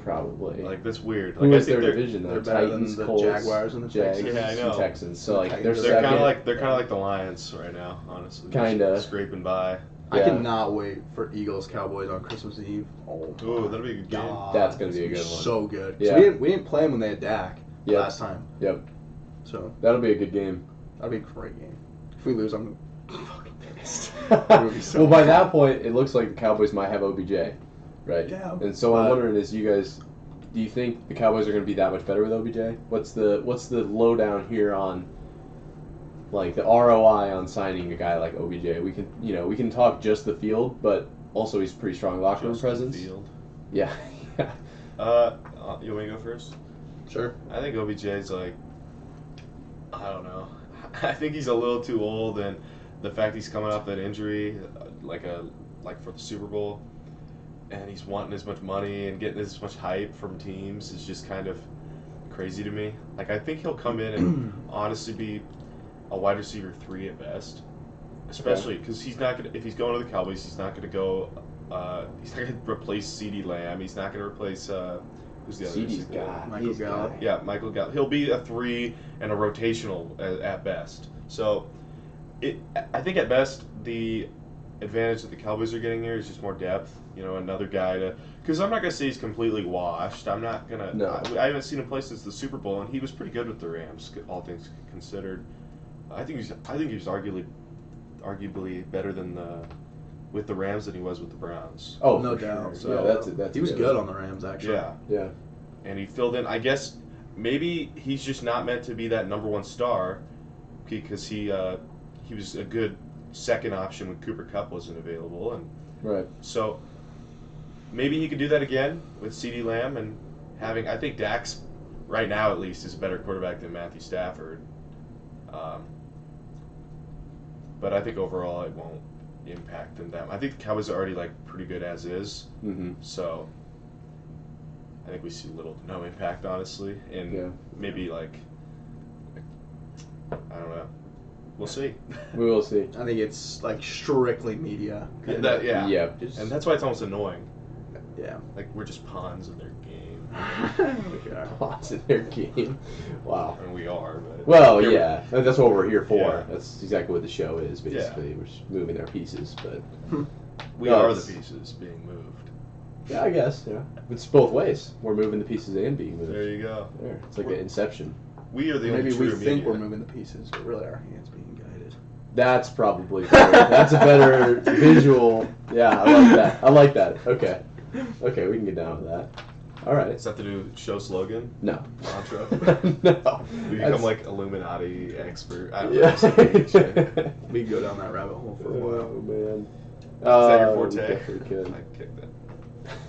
Probably. Like that's weird. Who Like, is their division though? They're better Titans, than the Colts, Jaguars and the Jags, Texans. Yeah, I know. and Texans. So like They're they're They're second. kind of like the Lions right now, honestly. Kinda. Just scraping by. I Yeah. cannot wait for Eagles Cowboys on Christmas Eve. Oh, Ooh, that'll be a good game. God, That's gonna be a it's good one. So good. Yeah. So we didn't play them when they had Dak Yep. last time. Yep. So That'll be a good game. that'd be a great game. If we lose, I'm fucking pissed. It would be so Well, by bad. that point, it looks like the Cowboys might have OBJ, right? Yeah, And so I'm but- wondering, do you think the Cowboys are going to be that much better with OBJ? What's the lowdown here on, like, the ROI on signing a guy like OBJ? We can talk just the field, but also he's pretty strong locker room Justin presence. Field. Yeah. You want me to go first? Sure. I think OBJ's like, I don't know. I think he's a little too old, and the fact he's coming off that injury, like for the Super Bowl, and he's wanting as much money and getting as much hype from teams is just kind of crazy to me. Like I think he'll come in and honestly be a wide receiver 3 at best, especially because he's not gonna. If he's going to the Cowboys, he's not gonna go. He's not gonna replace CeeDee Lamb. He's not gonna replace. Who's the other? CeeDee's receiver? guy. Michael He's Gallup. guy. Yeah, Michael Gallup. He'll be a 3 and a rotational at best. So, I think at best the advantage that the Cowboys are getting here is just more depth. You know, another guy to. Because I'm not gonna say he's completely washed. I'm not gonna. No. I haven't seen him play since the Super Bowl, and he was pretty good with the Rams, all things considered. I think he's arguably better than with the Rams than he was with the Browns. Oh, No for doubt. Sure. So, Yeah, that's He was good on the Rams, actually. Yeah. Yeah. And he filled in. I guess maybe he's just not meant to be that number 1 star because he was a good second option when Cooper Kupp wasn't available, and Right. so maybe he could do that again with CeeDee Lamb and having. I think Dax, right now at least, is a better quarterback than Matthew Stafford. But I think overall it won't impact them. I think the Cowboys are already like pretty good as is. Mm-hmm. So I think we see little to no impact, honestly, and Yeah. maybe like I don't know. We'll see. We will see. I think it's like strictly media. Yeah. Yeah. And that's why it's almost annoying. Yeah. Like we're just pawns in their game. Yeah. Lots in their game. Wow. I mean, we are, but Well, here we- yeah, that's what we're here for. Yeah. That's exactly what the show is, basically. We're just moving their pieces, but we No, are it's- the pieces being moved. yeah, I guess. Yeah, it's both ways. We're moving the pieces and being moved. There you go. There, it's like an inception. We are the Maybe only we true think media. we're moving the pieces, but really our hands being guided. That's probably better. That's a better visual. Yeah, I like that. Okay, we can get down with that. All right. Is that the new show slogan? No. Mantra? No. We That's- become like Illuminati expert. I don't know. Yeah. Is We can go down that rabbit hole for a while. Oh man. that your We forte? definitely could. I kick that.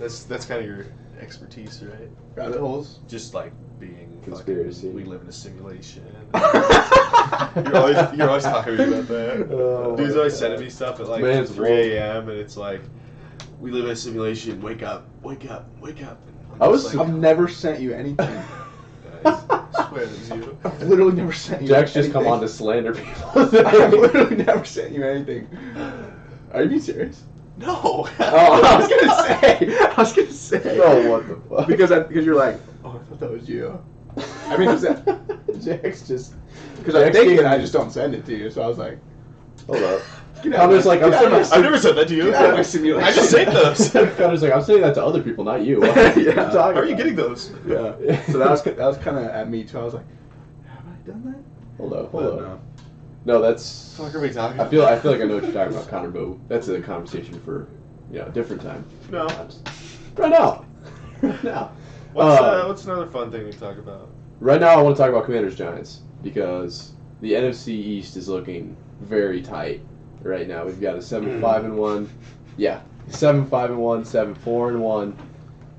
That's kind of your expertise, right? Rabbit holes? Just like being Conspiracy. Fucking, we live in a simulation. you're always talking to me about that. Oh, Dude's my always God. sending me stuff at like Man's 3 a.m. and it's like, we live in a simulation. Wake up, wake up, wake up. And I I'm was just I've never sent you anything. I swear it was you. I've literally never sent you Jack's just anything. come on to slander people. I've literally never sent you anything. Are you being serious? No. Oh, I was gonna say. Oh, what the fuck? Because you're like, oh, I thought that was you. I mean, Jack's just. because I think it, I just don't send it to you. So I was like, Hold up. get out Connor's like, I'm get out of sending. my I've never said that to you. Get out of my simulation. I just saved those. Connor's like, I'm saying that to other people, not you. What are you Yeah. talking How are you about? getting those? Yeah. So that was kind of at me too. I was like, have I done that? Hold up, But hold up. no. No, that's. What the fuck are we talking I feel like I know what you're talking about, Connor, but that's a conversation for a different time. No. Right now. Right now. What's another fun thing to talk about? Right now, I want to talk about Commanders Giants because the NFC East is looking very tight right now. We've got a 7-5-1, 7-5-1, 7-4-1,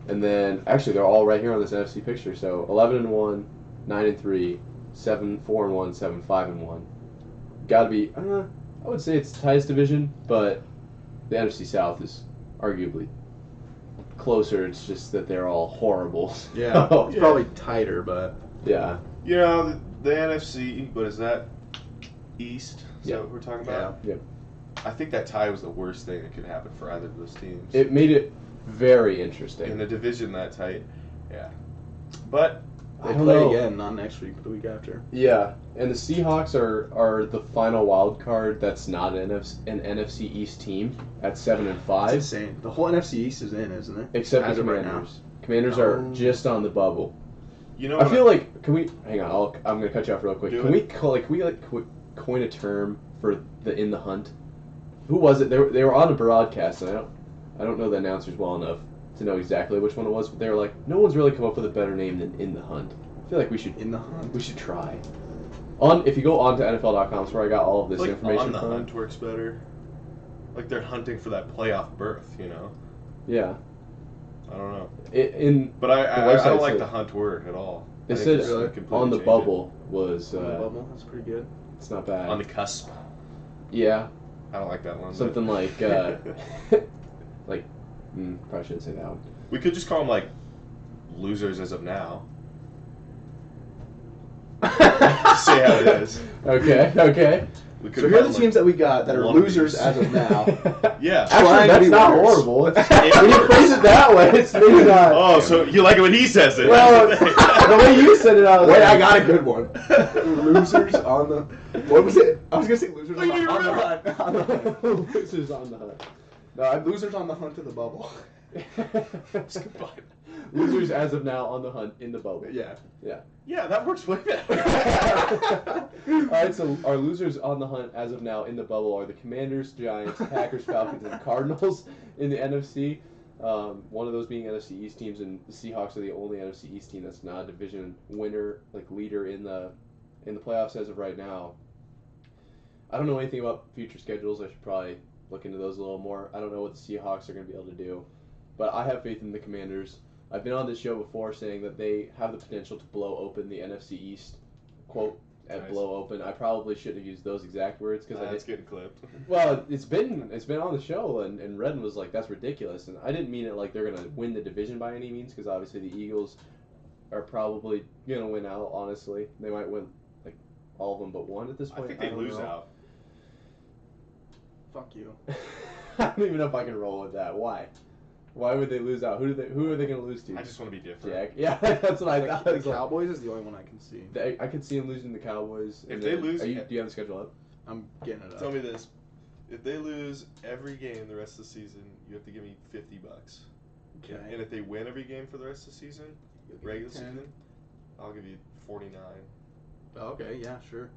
and then actually they're all right here on this NFC picture. So 11-1, 9-3, 7-4-1, 7-5-1. Got to be. I would say it's the tightest division, but the NFC South is arguably closer. It's just that they're all horrible. Yeah, So, it's probably tighter, but yeah. You know, the NFC, what is that? East? Is Yeah. that what we're talking about? Yeah. I think that tie was the worst thing that could happen for either of those teams. It made it very interesting. In the division that tight. Yeah. But they I don't play know. again, not next week, but the week after. Yeah, and the Seahawks are the final wild card that's not an NFC East team at 7 and 5. It's insane. The whole NFC East is in, isn't it? Except As the of right Commanders. Commanders are Oh. just on the bubble. you know I what? feel like can we hang on? I'm gonna cut you off real quick. Do Can it. we coin a term for the in the hunt? Who was it? They were on a broadcast, and I don't know the announcers well enough to know exactly which one it was, but they were like, no one's really come up with a better name than in the hunt. I feel like we should In the hunt. we should try. If you go on to NFL.com, that's where I got all of this like information on the from. hunt works better. Like they're hunting for that playoff berth, you know? Yeah. I don't know. But The I website don't like said- the hunt word at all. They I think said it's really completely on the change it. bubble was In the bubble. That's pretty good. it's not bad. On the cusp. Yeah, I don't like that one. but- something like probably shouldn't say that one. We could just call them like losers as of now. Just say how it is. Okay. We could So here are call the them, teams that we got that are wannabes. losers as of now. Yeah. Trying Actually, to that's be not winners. horrible. It's, when you phrase it that way, it's maybe not. Oh, so you like it when he says it? Well, That's the thing. the way you said it, I was Wait, like, I got a good one. Losers on the. What was it? I was gonna say losers on the hunt. On the hunt. losers on the hunt. No, losers on the hunt to the bubble. Losers as of now on the hunt in the bubble. Yeah. Yeah, that works way better. All right, so our losers on the hunt as of now in the bubble are the Commanders, Giants, Packers, Falcons, and Cardinals in the NFC. One of those being NFC East teams, and the Seahawks are the only NFC East team that's not a division winner, like leader in the playoffs as of right now. I don't know anything about future schedules. I should probably look into those a little more. I don't know what the Seahawks are going to be able to do, but I have faith in the Commanders. I've been on this show before saying that they have the potential to blow open the NFC East. Quote, at Nice. blow open. I probably shouldn't have used those exact words because That's getting clipped. well, it's been on the show, and Redden was like, that's ridiculous. And I didn't mean it like they're going to win the division by any means, because obviously the Eagles are probably going to win out, honestly. They might win like all of them but one at this I point. think they don't lose know. out. Fuck you. I don't even know if I can roll with that. Why? Why would they lose out? Who are they going to lose to? I just want to be different. Jack. Yeah, that's what I thought. The It's like- Cowboys is the only one I can see. I could see them losing the Cowboys. If and they then- lose- do you have the schedule up? I'm getting it up. Tell me this: if they lose every game the rest of the season, you have to give me $50. Okay. And if they win every game for the rest of the season, You'll give me regular 10. season, I'll give you 49. Oh, okay, yeah, sure.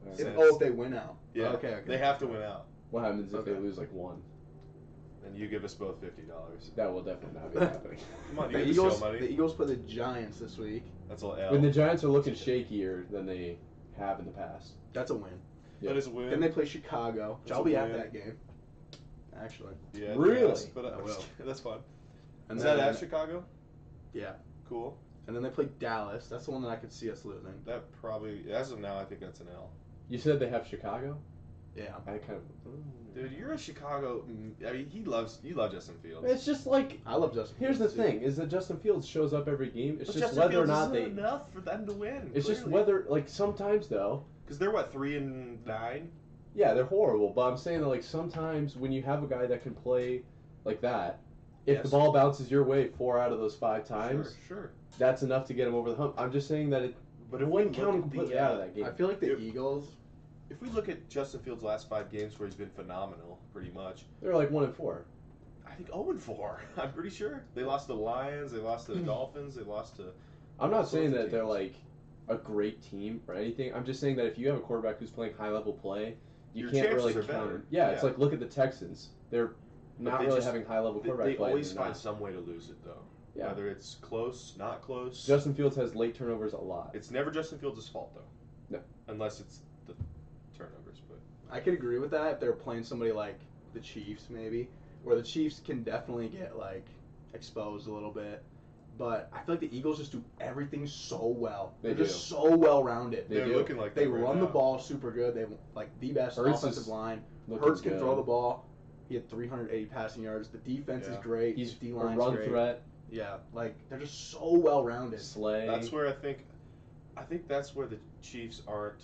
Alright. Cents. If they win out. Yeah. Okay. They have to win out, What happens if they Okay. lose like one? and you give us both $50. That will definitely not be happening. Come on, you The get the show Eagles. money. The Eagles play the Giants this week. That's all L. When the Giants are looking shakier than they have in the past. That's a win. Yeah. That is a win. Then they play Chicago, which That's I'll a be at win. that game. Actually. Yeah, Really? yes, but I will. that's fun. And Is then, that at Chicago? Yeah. Cool. And then they play Dallas. That's the one that I could see us losing. That probably, as of now, I think that's an L. You said they have Chicago? Yeah. I kind of. Dude, you're a Chicago. I mean, you love Justin Fields. It's just like. I love Justin. Here's the Fields, too. thing: is that Justin Fields shows up every game. It's But just Justin whether Fields or not isn't they. enough for them to win. It's just clearly. whether, like, sometimes though. Because they're what, 3-9? Yeah, they're horrible, but I'm saying that like sometimes when you have a guy that can play like that, if the Yes. ball bounces your way 4 out of those 5 times, Sure. that's enough to get him over the hump. I'm just saying that it But if we wouldn't look count him at completely the, out of that game. I feel like the If- Eagles. If we look at Justin Fields' last 5 games where he's been phenomenal, pretty much, They're like 1-4. I think 0-4. I'm pretty sure. They lost to the Lions, they lost to the Dolphins, they lost to... I'm not All saying sorts of that they're teams. like a great team or anything. I'm just saying that if you have a quarterback who's playing high level play, you Your can't really chances are count better. him. Yeah, it's Yeah. like look at the Texans. They're not they really just- having high level quarterback They play. always They're find not. some way to lose it, though. Yeah. Whether it's close, not close. Justin Fields has late turnovers a lot. It's never Justin Fields' fault, though. No. Unless it's the turnovers, but... I could agree with that if they're playing somebody like the Chiefs, maybe, where the Chiefs can definitely get like exposed a little bit. But I feel like the Eagles just do everything so well. They They're do. just so well rounded. They're do. looking like They that right run the now. ball super good. They have like the best Hurts offensive is line. looking Hurts can good. throw the ball. He had 380 passing yards. The defense is Yeah. great. He's D a line's run great. threat. Yeah, like they're just so well rounded. Slay. That's where I think that's where the Chiefs aren't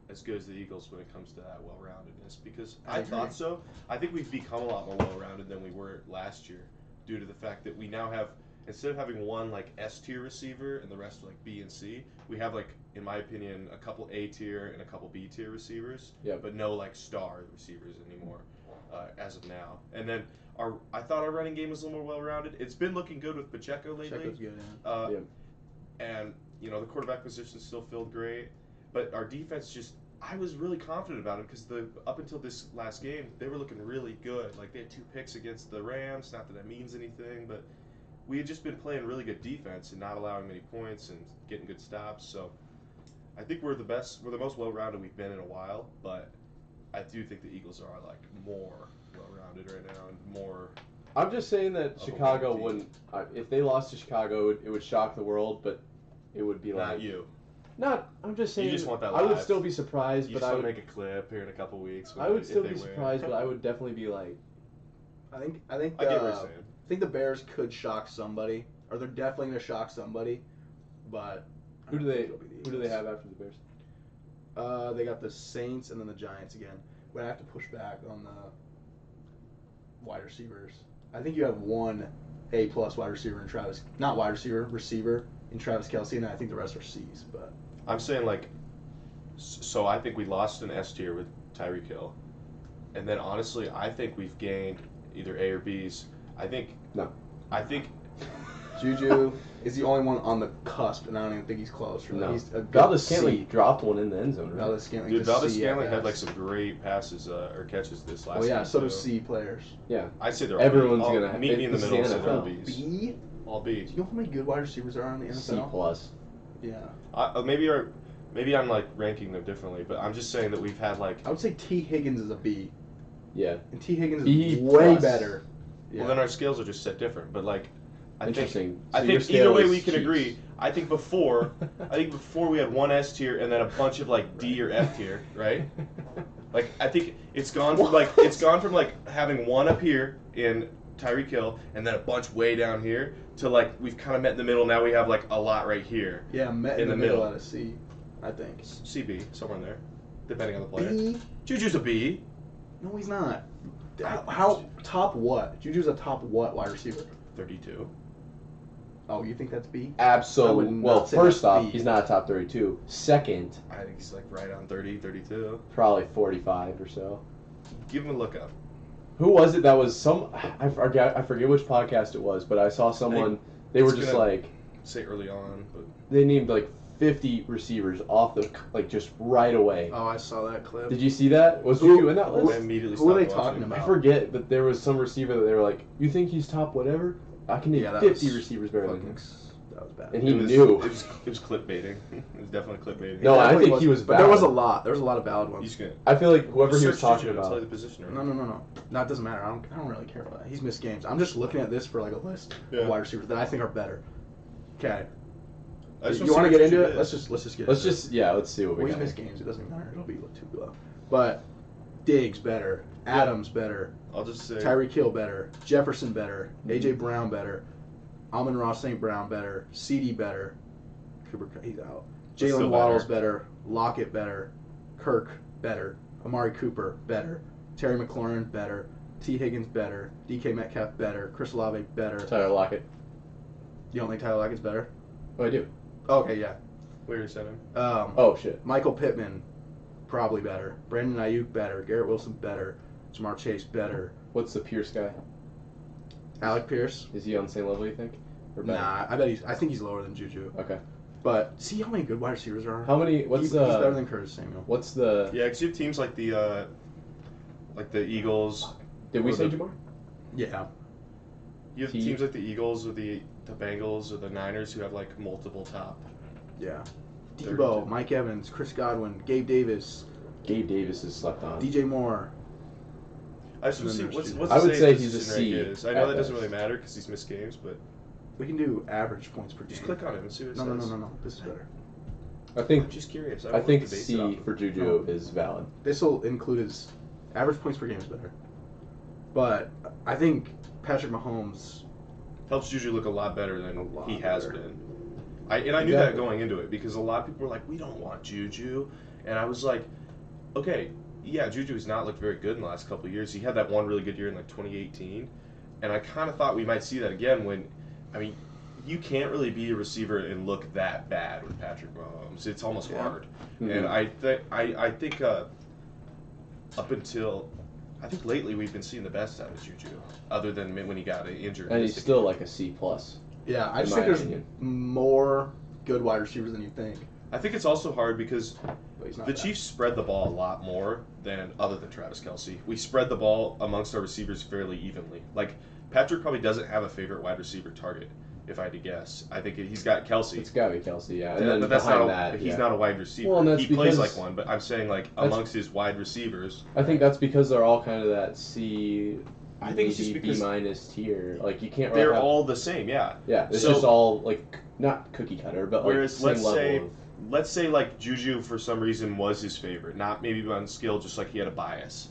as good as the Eagles when it comes to that well-roundedness, because I I agree. thought so. I think we've become a lot more well-rounded than we were last year due to the fact that we now have, instead of having one like S-tier receiver and the rest like B and C, we have like, in my opinion, a couple A-tier and a couple B-tier receivers, but no like star receivers anymore as of now. And then I thought our running game was a little more well-rounded. It's been looking good with Pacheco lately. Pacheco's good, And, you know, the quarterback position still filled great. But our defense I was really confident about him because up until this last game, they were looking really good. Like, they had 2 picks against the Rams. Not that that means anything, but we had just been playing really good defense and not allowing many points and getting good stops. So I think we're the most well-rounded we've been in a while. But I do think the Eagles are, like, more well-rounded right now and more... I'm just saying that Chicago team. wouldn't. If they lost to Chicago, it would shock the world, but it would be like. Not you. I'm just saying. You just want that I would live. still be surprised, You but just I want would to make a clip here in a couple weeks. I would if still they be win. surprised, but I would definitely be like. I think I get what you're saying. I think the Bears could shock somebody, or they're definitely going to shock somebody. But Who do they have after the Bears? They got the Saints and then the Giants again. But I have to push back on the wide receivers. I think you have one A+ wide receiver in Travis, not wide receiver in Travis Kelce, and I think the rest are C's. But I'm saying, like, so I think we lost an S tier with Tyreek Hill. And then, honestly, I think we've gained either A or B's. I think Juju is the only one on the cusp, and I don't even think he's close. Really. No. He's a good Valdez-Scantling C. dropped one in the end zone. Right? Valdez-Scantling. Dude, just C at Valdez-Scantling had, like, best. some great passes or catches this last Oh yeah, game, so do too. C players. Yeah. I'd say they're Everyone's all gonna meet me in the it's middle, the so they're all NFL. B's. B? All Do B's. you know how many good wide receivers there are in the NFL? C+. Yeah. Maybe I'm, like, ranking them differently, but I'm just saying that we've had, like... I would say T. Higgins is a B. Yeah. And T. Higgins B is way plus. better. Yeah. Well, then our scales are just set different, but, like... Interesting. I So your think scale either way is we can Chiefs. agree. I think before we had one S tier and then a bunch of like D or F tier, right? Like I think it's gone from like having one up here in Tyreek Hill and then a bunch way down here to like we've kind of met in the middle. Now we have like a lot right here. Yeah, met in the middle at a C, I think. CB somewhere in there, depending on the player. B? Juju's a B. No, he's not. How top what? Juju's a top what wide receiver? 32. Oh, you think that's B? Absolutely. not Well, say first that's off, B. he's not a top 32. Second, I think he's like right on 30, 32. probably 45 or so. Give him a look up. Who was it that was some? I forget which podcast it was, but I saw someone. They were it's just gonna- like Say early on, but they named like 50 receivers off the just right away. Oh, I saw that clip. Did you see that? Was Who- Juju in that I list? immediately Who are they stopped talking watching. about? I forget, but there was some receiver that they were like, "You think he's top whatever? I can name Yeah, that 50 was receivers better than fucking him." That was bad. And he It was- knew. It was clickbaiting. It was definitely clickbaiting. No, I Definitely think he was But there was a valid. lot. There was a lot of valid ones. He's good. I feel like whoever he was Search talking Juju, I'll tell you about. the position. Right? No. No, it doesn't matter. I don't really care about that. He's missed games. I'm just looking at this for like a list of wide receivers that I think are better. Okay. You want to get into it? Let's just get Let's into just let's see what it. we Well, he's got. missed games. It doesn't matter. It'll be too low. But Diggs better. Adams better. I'll just say Tyreek Hill better. Jefferson better. AJ Brown better. Amon-Ra St. Brown better. CD better. Cooper, he's out. still Jalen Waddle's better. better. Lockett better. Kirk better. Amari Cooper better. Terry McLaurin better. T. Higgins better. DK Metcalf better. Chris Olave better. Tyler Lockett. You don't think Tyler Lockett's better? Oh, I do. Okay, yeah. we already said him. Oh shit. Michael Pittman, probably better. Brandon Ayuk better. Garrett Wilson better. Jamar Chase better. What's the Pierce guy? Alec Pierce. Is he on the same level? You think? Or better? Nah, I think he's lower than Juju. Okay. But see how many good wide receivers there are. How many? He's better than Curtis Samuel. What's the? Yeah, because you have teams like the Eagles. Did we or say the- Jamar? Yeah. You have teams like the Eagles or the Bengals or the Niners who have like multiple top. Yeah. 32. Debo, Mike Evans, Chris Godwin, Gabe Davis, Gabe Davis is slept on. DJ Moore. I just And want then to see there's what's I would the say safest he's a position rank C is. I know at that doesn't best. really matter because he's missed games, but We can do average points per game. just click on him and see what it No. says. This is better. I I'm think just curious. I don't think want to base it C off of- for Juju is valid. This will include his average points per game is better. But I think Patrick Mahomes helps Juju look a lot better than he has been. I knew Exactly. that going into it because a lot of people were like, we don't want Juju. And I was like, okay, yeah, Juju has not looked very good in the last couple of years. He had that one really good year in like 2018. And I kind of thought we might see that again when, I mean, you can't really be a receiver and look that bad with Patrick Mahomes. It's almost hard. Mm-hmm. And I think up until, I think lately we've been seeing the best out of Juju, other than when he got injured. And he's still like a C+. Yeah, I in just my think there's opinion. more good wide receivers than you think. I think it's also hard because But he's not the bad. Chiefs spread the ball a lot more than other than Travis Kelce. We spread the ball amongst our receivers fairly evenly. Like, Patrick probably doesn't have a favorite wide receiver target, if I had to guess. I think he's got Kelce. It's got to be Kelce, yeah. And Yeah, then but that's behind not that, he's yeah. not a wide receiver. Well, and that's he plays because- like one, but I'm saying like amongst his wide receivers. I think that's because they're all kind of that C, I think it's just B because minus tier. Like, you can't really they're have, all the same, yeah. Yeah, it's So- just all, like, not cookie cutter, but like Whereas same let's level say of... let's say like Juju for some reason was his favorite, not maybe on skill, just like he had a bias,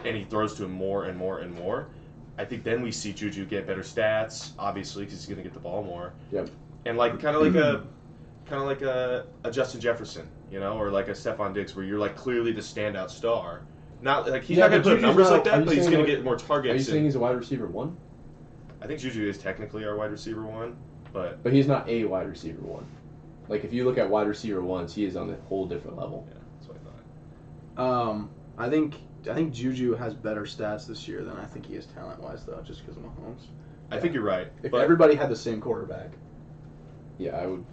and he throws to him more and more and more. I think then we see Juju get better stats, obviously, because he's going to get the ball more. Yep. And like kind of like a Justin Jefferson, you know, or like a Stephon Diggs, where you're like clearly the standout star. Not like he's Yeah, not going but to put up Juju's numbers not- like are that, you but he's saying going to like- get more targets. Are you saying and he's a wide receiver 1? I think Juju is technically our wide receiver 1, but But he's not a wide receiver 1. Like, if you look at wide receiver 1s, he is on a whole different level. yeah, that's what I thought. I think Juju has better stats this year than I think he is talent-wise, though, just because of Mahomes. I think you're right. If but everybody had the same quarterback. Yeah, I would...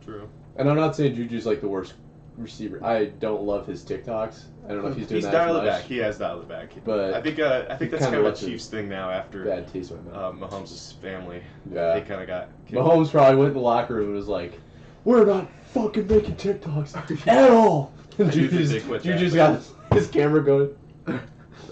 true. And I'm not saying Juju's, like, the worst receiver. I don't love his TikToks. I don't know if he's doing He's that dialed as it back. back. He has dialed it back. But I think he that's kinda kind of a lets Chiefs thing now after Bad taste in my mouth. Mahomes' family. Yeah. They kind of got killed. Mahomes probably went in the locker room and was like, "We're not fucking making TikToks at all." And I do think Juju's, they quit that, Juju's but- got his camera going.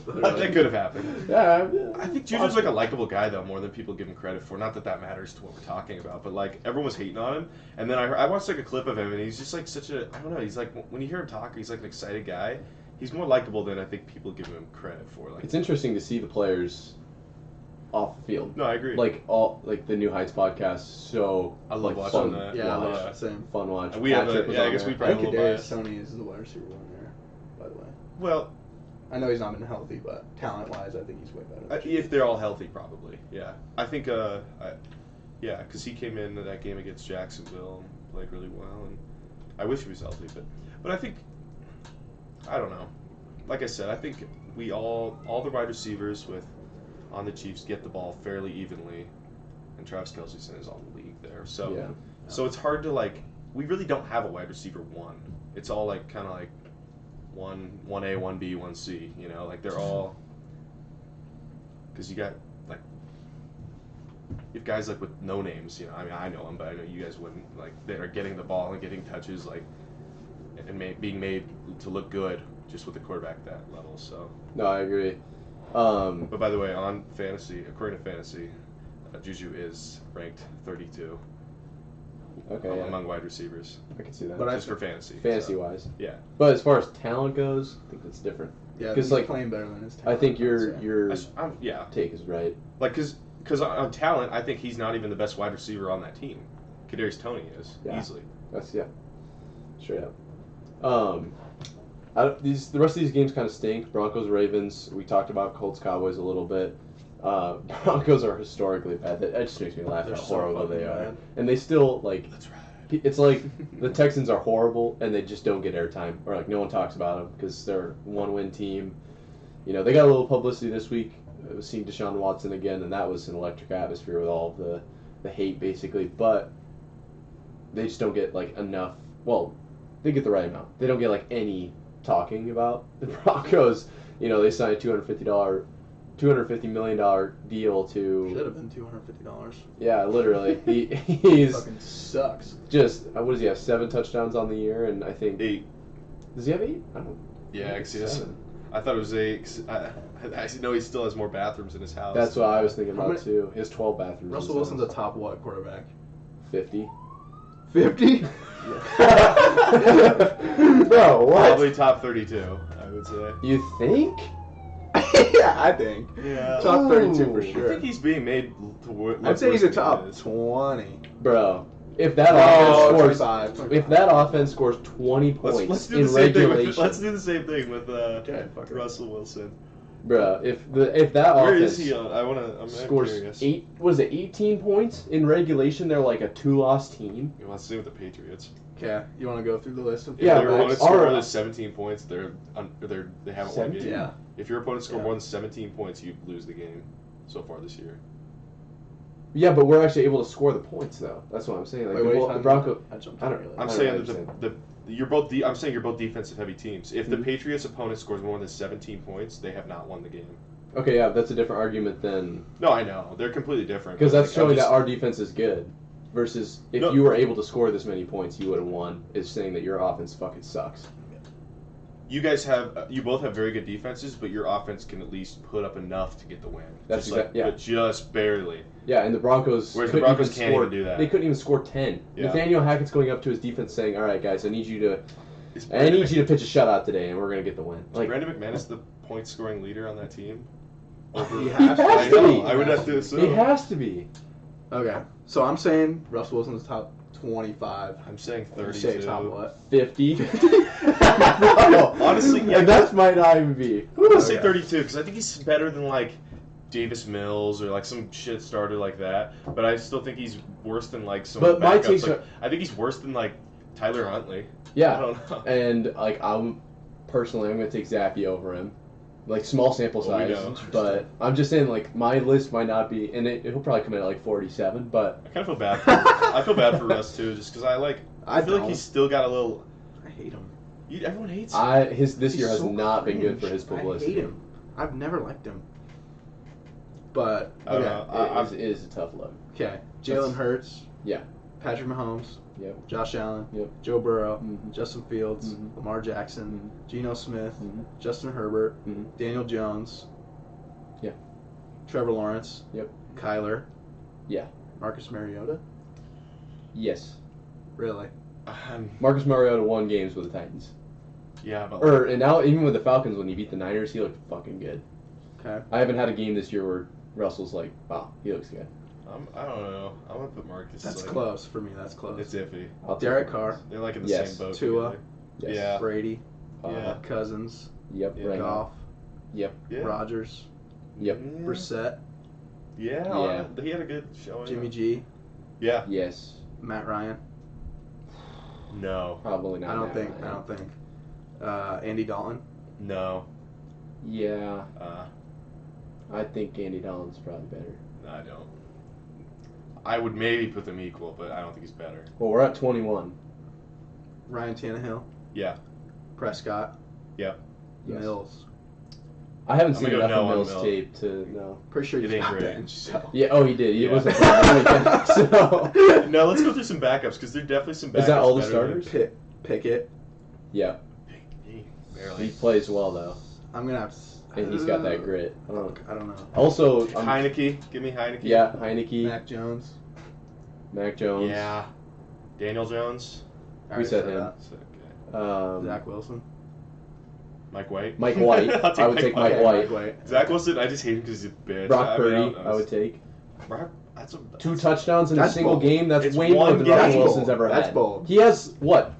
That could have happened. Yeah, I think Juju's like a likable guy though, more than people give him credit for. Not that that matters to what we're talking about, but like everyone was hating on him, and then I watched like a clip of him, and he's just like such a I don't know. He's like when you hear him talk, he's like an excited guy. He's more likable than I think people give him credit for. Like It's interesting to see the players off the field. no, I agree. Like the New Heights podcast, so I love like, watching fun that. Yeah, I watch. love same. Fun watch. And we have Patrick a- was yeah, I on guess there. we I probably think a little Kadarius biased. Toney is the wide receiver 1 there, by the way. well, I know he's not been healthy, but talent-wise, I think he's way better. than if they're all healthy, probably. Yeah, I think. Yeah, because he came into that game against Jacksonville and played really well, and I wish he was healthy, but I think I don't know. Like I said, I think we all the wide receivers on the Chiefs get the ball fairly evenly, and Travis Kelce's in his all the league there. So Yeah. so it's hard to like. We really don't have a wide receiver 1. It's all like kind of like 1A, 1B, 1C. You know, like they're all because you got like you have guys like with no names. You know, I mean I know them, but I know you guys wouldn't. Like that are getting the ball and getting touches like and being made to look good just with the quarterback at that level. So. No, I agree. But by the way, on fantasy, according to fantasy, Juju is ranked 32 Okay, yeah. among wide receivers, I can see that. But just for fantasy. Fantasy so, wise. yeah. But as far as talent goes, I think that's different. Yeah, 'Cause, he's like, playing better than his I talent. think I'd say. your Yeah. take is right. Like, because on talent, I think he's not even the best wide receiver on that team. Kadarius Toney is Yeah. easily. That's straight up. The rest of these games kind of stink. Broncos, Ravens. We talked about Colts, Cowboys a little bit. Broncos are historically bad. That just makes me laugh They're how so horrible fucking they are. bad. And they still like. That's right. It's like the Texans are horrible and they just don't get airtime, or like no one talks about them because they're a one-win team. You know, they got a little publicity this week. Seeing Deshaun Watson again, and that was an electric atmosphere with all of the hate basically. But they just don't get like enough. Well, they get the right amount. They don't get like any talking about the Broncos. You know, they signed a $250 million deal to. Should have been $250. Yeah, literally. He's Fucking sucks. just what does he have? 7 touchdowns on the year, and I think 8. Does he have 8? I don't. Yeah, think 'cause it's he has- 7. I thought it was 8. 'Cause I know he still has more bathrooms in his house. That's what I was thinking How about many- too. He has 12 bathrooms. Russell in his Wilson's a house. top what quarterback? 50. 50? Bro, what? Probably top 32, I would say. You think? Yeah, I think. Yeah. Top 32 for Ooh. I sure. think he's being made to work. I'd say he's a top 20. Bro, if that No, offense 25, scores, if that offense scores 20 points Let's do in the same thing. regulation, Let's do the same thing with Okay, fuck it. Russell Wilson. bro, if that Where offense is he? I'm scores curious. 18 points in regulation, they're like a 2-loss team. Let's see with the Patriots. Okay, you want to go through the list of If Yeah, their but opponents score our- more than 17 points, they haven't won the 17? game. Yeah. If your opponents score Yeah. more than 17 points, you lose the game so far this year. Yeah, but we're actually able to score the points though. That's what I'm saying. Like Wait, what are you the talking Bronco. about? I jumped I don't- really. I'm I saying understand. that you're both. I'm saying you're both defensive heavy teams. If the Mhm. Patriots' opponent scores more than 17 points, they have not won the game. Okay, yeah, that's a different argument than No, I know they're completely different. because that's Like, I'm showing just- that our defense is good. Versus if No. you were able to score this many points, you would have won. Is saying that your offense fucking sucks. you guys have you both have very good defenses, but your offense can at least put up enough to get the win. That's just yeah. but just barely. Yeah, and the Broncos Whereas the couldn't Broncos even can't score. even do that. They couldn't even score 10. Yeah. Nathaniel Hackett's going up to his defense saying, "All right, guys, I need you to Is pitch a shutout today, and we're gonna get the win." Like Brandon McManus the point scoring leader on that team? He has to I be. know. I would have to assume. it has to be. Okay, so I'm saying Russell Wilson's top 25. I'm saying You 32. say top what? 50. Honestly, yeah, and that might not even be. I'm gonna say Okay. 32 because I think he's better than like Davis Mills or like some shit starter like that. But I still think he's worse than like some But my backups. takes Like, are- I think he's worse than like Tyler Huntley. I Yeah, don't know. and like I'm gonna take Zappy over him. Like small sample Well, we size, know. but I'm just saying like my list might not be, and he'll probably come in at like 47. But I kind of feel bad. I feel bad for Russ too, just because I feel like don't. he's still got a little. I hate him. Everyone hates him. this He's year has so not been good for cringe. his publicity. I hate him. I've never liked him. But I don't okay, know. It is a tough look. okay. Jalen Hurts. Yeah. Patrick Mahomes. Yep. Josh Allen. Yep. Joe Burrow. Mhm. Justin Fields. Mhm. Lamar Jackson. Geno Smith. Mhm. Justin Herbert. Mhm. Daniel Jones. Yeah. Trevor Lawrence. Yep. Kyler. Yeah. Marcus Mariota. Yes. Really? Marcus Mariota won games with the Titans. Yeah, but And now even with the Falcons when he beat the Niners, he looked fucking good. Okay. I haven't had a game this year where Russell's like, wow, he looks good. I don't know. I'm gonna put Marcus. That's like, close for me. That's close. It's iffy. I'll take Derek him. Carr. They're like in the Yes. same boat. Tua. together. Yes. Yeah. Brady. Yeah. Cousins. Yep. Yeah. Right. Goff. Yeah. Rodgers. Yep. Yeah. Brissett. Yeah. He had a good showing. Jimmy G. Yeah. Yes. Matt Ryan. No. Probably not. I don't Matt think. Ryan. I don't think. Andy Dalton. No. Yeah. Uh, I think Andy Dalton's probably better. no, I don't. I would maybe put them equal, but I don't think he's better. Well, we're at 21. Ryan Tannehill. Yeah. Prescott. Yep. Yes. Mills. I haven't I'm seen gonna go enough no of on Mills Mills. tape to know. Pretty sure It he's ain't not great. bench. So. Yeah. Oh, he did. He Yeah. wasn't playing the weekend, so. No, let's go through some backups because there's definitely some backups. Is that all the better than- starters? Pickett. Yeah. Barely. He plays well though, I'm gonna have. and he's got that grit. I don't know. Also, Heineke. Give me Heineke. yeah, Heineke, Mac Jones. Mac Jones. Yeah. Daniel Jones. I already said said him. that. That's okay. Zach Wilson. Mike White. Mike White. I'll take I would take Mike Okay, White. Mike White. Zach Wilson, I just hate him because he's a bitch. Brock I mean, Purdy, don't I know. would take. Brock, that's a 2 touchdowns in a That's single bold. game. That's It's way more one than game. Russell That's Wilson's bold. ever had. That's bold. He has what?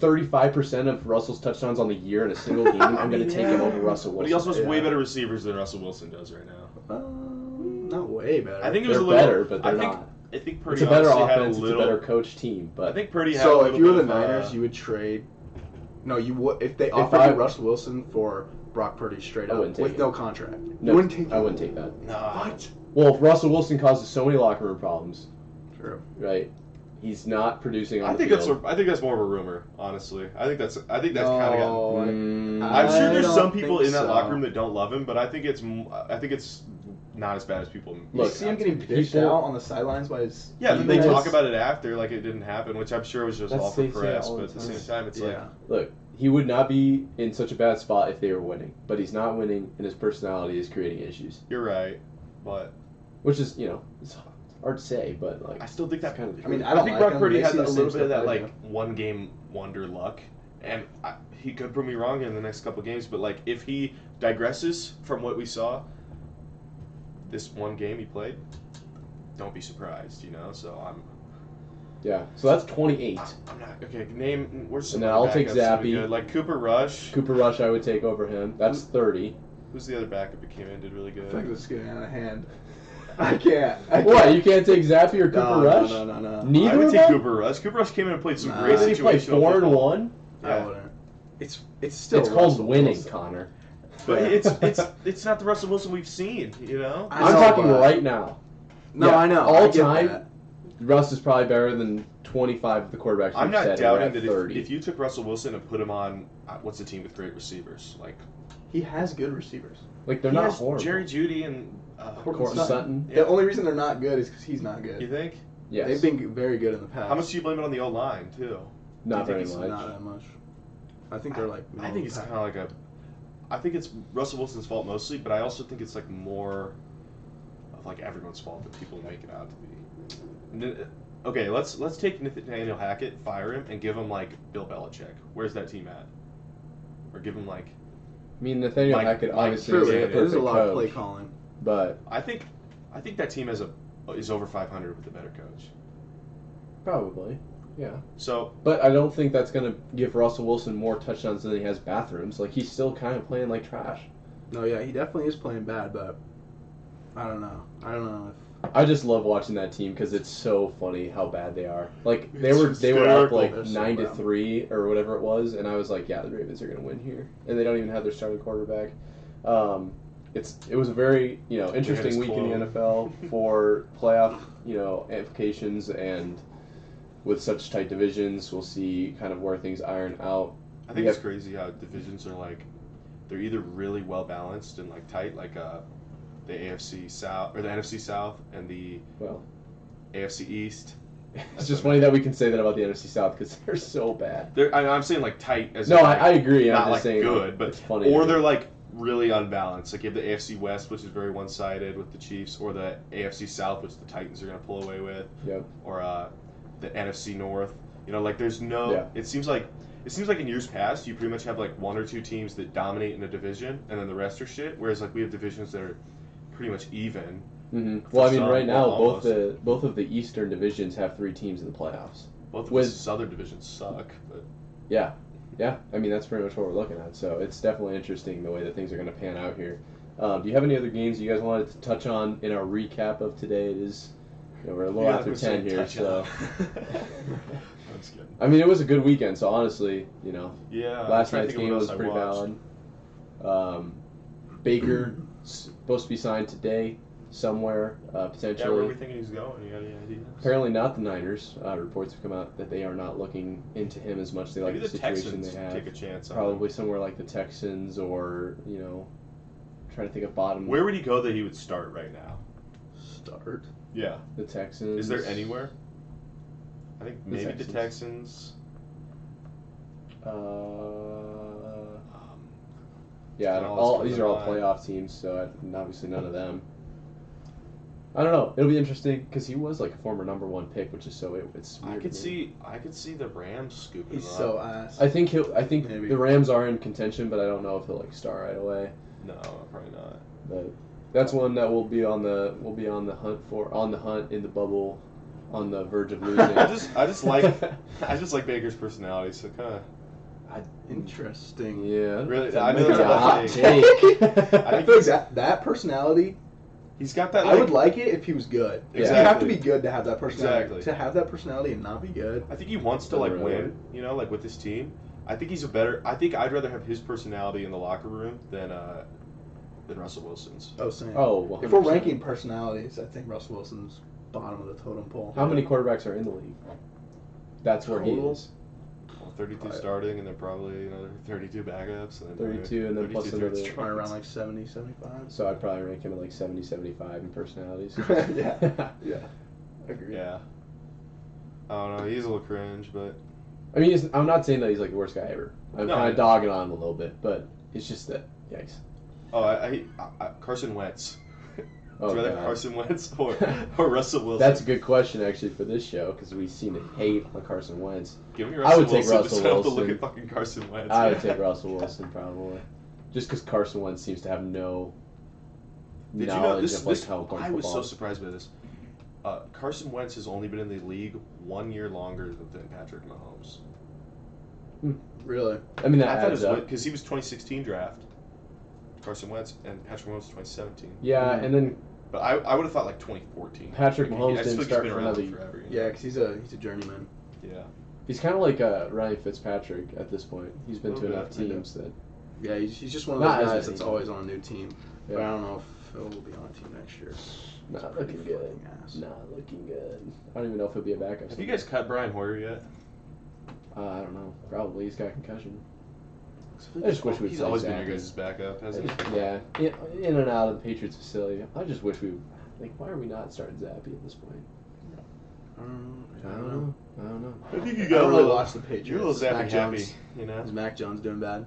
35% of Russell's touchdowns on the year in a single game. I'm going to take him over Russell Wilson. But he also has way Yeah. better receivers than Russell Wilson does right now. Not way better. I think it They're was a little better, but they're I think, not. I think Purdy It's a better honestly had offense. a little. It's a better coach team. But I think Purdy had a So little if you were the bit of, Niners, you would trade. No, you would if they If offered I- you Russell Wilson for Brock Purdy straight I up wouldn't take with it. no contract. no, You wouldn't take. I wouldn't take that. Nah. What? Well, if Russell Wilson causes so many locker room problems, True. right? He's not producing on I the think field. I think that's more of a rumor, honestly. I think that's kind of gotten. No, Mm, I'm sure I there's don't some people think in that so. locker room that don't love him, but I think it's not as bad as people. You Look, see him getting dished people- out on the sidelines by his. Yeah, then they People- talk about it after like it didn't happen, which I'm sure was just That's all for they say press. all the But at the time. same time, it's like Yeah. Look, he would not be in such a bad spot if they were winning, but he's not winning, and his personality is creating issues, you're right, but which is, it's hard to say, but like I still think that it's kind of. I mean, I I don't think like Brock him. Purdy They had see a the little same bit of that stuff I like do. one game wonder luck, and he could prove me wrong in the next couple games. But like, if he digresses from what we saw this one game he played, don't be surprised. So I'm. Yeah, so that's 28. I'm not okay. Name where's some. And then other I'll take backups that would be Zappy. good? Like Cooper Rush. Cooper Rush, I would take over him. That's 30. Who's the other backup that came in did really good? I think this is getting out of hand. I can't. What? You can't take Zappy or Cooper Rush? No. Neither I would of take them? Cooper Rush. Cooper Rush came in and played some Nah. great Did he play situational 4 and football. 1? I Yeah. wouldn't. It's still. It's called Russell winning, Wilson. Connor. But Yeah. it's not the Russell Wilson we've seen. I I'm know, talking but- right now. No, Yeah, I know. all I get time, that. Russ is probably better than 25 of the quarterbacks I'm you've not said. doubting We're that at 30. if you took Russell Wilson and put him on what's the team with great receivers like He has good receivers. Like, they're he not has horrible. Jerry Judy and Courtland Sutton. Yeah. The only reason they're not good is because he's not good. You think? Yes. They've been very good in the past. How much do you blame it on the O line too? Not do you very think much. Not that much. I think they're like. I think it's kind of like I think it's Russell Wilson's fault mostly, but I also think it's like more of like everyone's fault that people make it out to be. And then, okay, let's take Nathaniel Hackett, fire him, and give him like Bill Belichick. Where's that team at? Or give him like. I mean, Nathaniel Mike- Hackett Mike obviously Truly, is the there's a perfect lot of play coach, calling. but I think that team is over 500 with a better coach. probably, yeah. So But I don't think that's going to give Russell Wilson more touchdowns than he has bathrooms. Like, he's still kind of playing like trash. No, yeah, he definitely is playing bad, but I don't know. I just love watching that team because it's so funny how bad they are. Like, they It's were up hysterical. like They're so 9-3 or whatever it was, and I was like, yeah, the Ravens are going to win here, and they don't even have their starting quarterback. It was a very interesting his week in the clone. NFL for playoff implications, and with such tight divisions, we'll see kind of where things iron out. I think We it's have- crazy how divisions are like they're either really well balanced and like tight, like the AFC South or the NFC South and the Well, AFC East. it's just funny that we can say that about the NFC South because they're so bad. I'm saying like tight as No, in, like, I agree. I'm not just like saying good, but it's funny. or they're like really unbalanced. Like you have the AFC West, which is very one-sided with the Chiefs, or the AFC South, which the Titans are going to pull away with, Yep. or the NFC North. Like there's no. Yeah. It seems like in years past you pretty much have like one or two teams that dominate in a division, and then the rest are shit. Whereas like we have divisions that are pretty much even. Mm-hmm. Well, I mean, some, right now, well, both of the Eastern divisions have 3 teams in the playoffs. Both of With- the Southern divisions suck, but Yeah. I mean, that's pretty much what we're looking at. So it's definitely interesting the way that things are going to pan out here. Do you have any other games you guys wanted to touch on in our recap of today? It is, we're a little Yeah, after we're 10 saying here, touch so. it. I'm just kidding. I mean, it was a good weekend. So honestly, Yeah. last I'm trying to night's think of game what was else I pretty watched. valid. Baker supposed to be signed today somewhere, potentially. Yeah, where are we thinking he's going? You got any ideas? Apparently not the Niners. Reports have come out that they are not looking into him as much. They Maybe like the the situation Texans they have. take a chance on Probably him. somewhere like the Texans or, trying to think of bottom. Where would he go that he would start right now? Start. Yeah. The Texans. Is there anywhere? I think maybe the Texans. Texans. Yeah, Kinda all these are all combined. playoff teams, so obviously none of them. I don't know. It'll be interesting because he was like a former number 1 pick, which is so it's weird. I could to me. see the Rams scooping He's him so up. ass. I think Maybe. the Rams are in contention, but I don't know if he'll start right away. No, probably not. But that's one that we'll be on the hunt in the bubble, on the verge of losing. I just like Baker's personality. So kind of. Interesting. Yeah. Really, I know Maybe that's a a hot hot take. take. I feel like that personality. He's got that. I would like it if he was good. Exactly. You have to be good to have that personality. Exactly. To have that personality and not be good. I think he wants to like Really? win. Like with his team. I think I think I'd rather have his personality in the locker room than Russell Wilson's. Oh, same. Oh, If we're 100%. ranking personalities, I think Russell Wilson's bottom of the totem pole. How many quarterbacks are in the league? That's where he Total? is. 32 starting, and then probably another 32 backups. And then 32, and then plus 32 another- third Probably around strings. like 70, 75. So I'd probably rank him at like 70, 75 in personalities. yeah. Yeah. Agreed. Yeah. I don't know. He's a little cringe, but I mean, I'm not saying that he's like the worst guy ever. I'm No. kind of dogging on him a little bit, but it's just that, yikes. I Carson Wentz. Oh, Would you rather God. Carson Wentz or Russell Wilson? That's a good question, actually, for this show, because we seem to hate on Carson Wentz. Give me I Russell would take Wilson. Russell Just have to look Wilson. at fucking Carson Wentz. I would take Russell Wilson, probably. Just because Carson Wentz seems to have no Did you know knowledge this? of like, This how to play I was football. so surprised by this. Carson Wentz has only been in the league 1 year longer than Patrick Mahomes. Really? I mean, that I thought it adds was up. because he was 2016 draft. Carson Wentz and Patrick Mahomes 2017. Yeah, and then But I would have thought like 2014. Patrick Like, Mahomes I just didn't feel like start he's for been around another. forever. Yeah, because he's a journeyman. Yeah. He's kind of like Ryan Fitzpatrick at this point. He's been to Little enough bit, I know. teams that. Yeah, he's just one of Not those as guys many. that's always on a new team. But Yeah. I don't know if Phil will be on a team next year. Not Pretty looking good. fucking ass. Not looking good. I don't even know if he'll be a backup. Have you guys cut Brian Hoyer yet? I don't know. Probably he's got concussion. I just wish we'd He's play always been Zach. your guys' backup, hasn't he? Yeah, in and out of the Patriots facility. I just wish we. Like, why are we not starting Zappy at this point? I don't I know. don't know. I think you I got don't a really little. watch the Patriots. You're a little Mac zappy happy, Jones. you know. Is Mac Jones doing bad?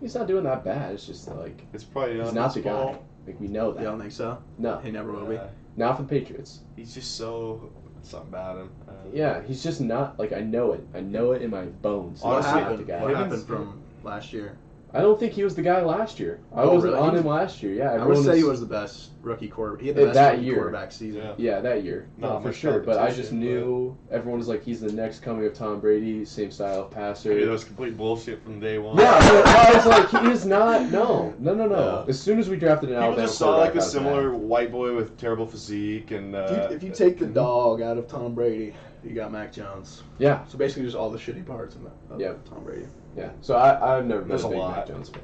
He's not doing that bad. It's just like It's probably he's not not his the guy. fault. Like we know that. You don't think so? No, He never will be. not for the Patriots. He's just so something about him. Yeah, he's just not like I know it. I know it in my bones. What He's not happened? the guy. What Him happened and- from last year? I don't think he was the guy last year. I Oh, wasn't really? on him last year. Yeah, I would everyone say he was the best rookie quarterback. He had the At best that rookie year. quarterback season. Yeah. Yeah, that year. Not No, for much sure. But I just competition, knew everyone was like, he's the next coming of Tom Brady, same style of passer. Maybe that was complete bullshit from day one. Yeah, I was like, he is not. No. Yeah. As soon as we drafted an People Alabama just saw like quarterback, a I was similar mad. white boy with terrible physique and. If you take the dog out of Tom Brady, you got Mac Jones. Yeah, So basically, just all the shitty parts of Yep. Tom Brady. yeah. So I've never been There's a a big lot. Mac Jones fan.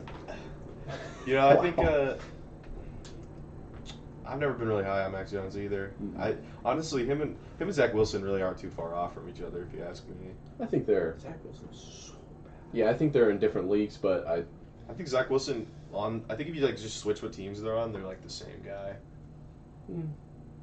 You know, I think I've never been really high on Mac Jones either. Mhm. I honestly, him and Zach Wilson really aren't too far off from each other, if you ask me. I think they're. Zach Wilson's so bad. Yeah, I think they're in different leagues, but I think Zach Wilson I think if you like just switch what teams they're on, they're like the same guy. Mm,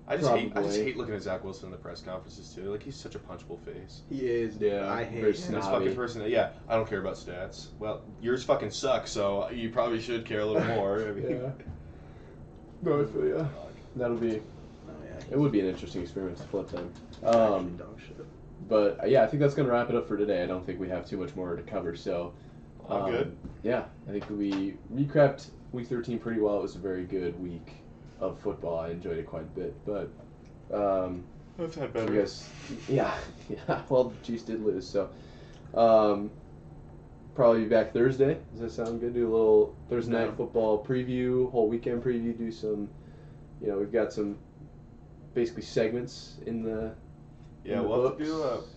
I just Probably. hate looking at Zach Wilson in the press conferences too. Like he's such a punchable face. He is. Yeah, I hate very him. This snobby. fucking person. Yeah, I don't care about stats. Well, yours fucking suck, so you probably should care a little more. I mean, Yeah. No, I feel ya. That'll be. Oh, yeah, It would be an interesting experience to flip them. he's actually dog shit. But yeah, I think that's gonna wrap it up for today. I don't think we have too much more to cover. So. I'm good. Yeah, I think we recapped Week 13 pretty well. It was a very good week of football. I enjoyed it quite a bit. But I've had I better. guess, yeah. Well, the Chiefs did lose, so probably be back Thursday. Does that sound good? Do a little Thursday night Yeah. football preview, whole weekend preview. Do some, we've got some basically segments in the. Yeah, in the we'll have to do books.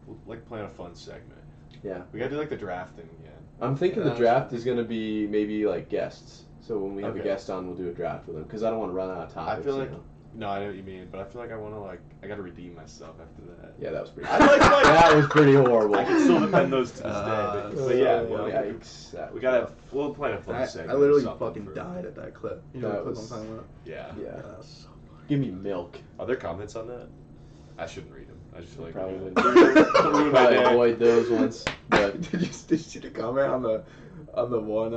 we'll, like plan a fun segment. Yeah. We gotta do like the draft thing again. I'm thinking Yeah. the draft is going to be maybe like guests. So when we have a Okay. guest on, we'll do a draft with them because I don't want to run out of topics. I feel like you know? no, I know what you mean, but I feel like I want to I gotta redeem myself after that. Yeah, that was pretty. I like that was pretty horrible. I can still defend those to this day, but yeah, well, yikes. That we was gotta rough. we'll plan a fun I segment. literally something fucking for- died at that clip. You know That what clip was- I'm talking about? Yeah. Yeah. That was so funny. Give me milk. Are there comments on that? I shouldn't read them. I just feel like Probably ruin would. my Probably day. avoid those ones. But did you see the comment on the one?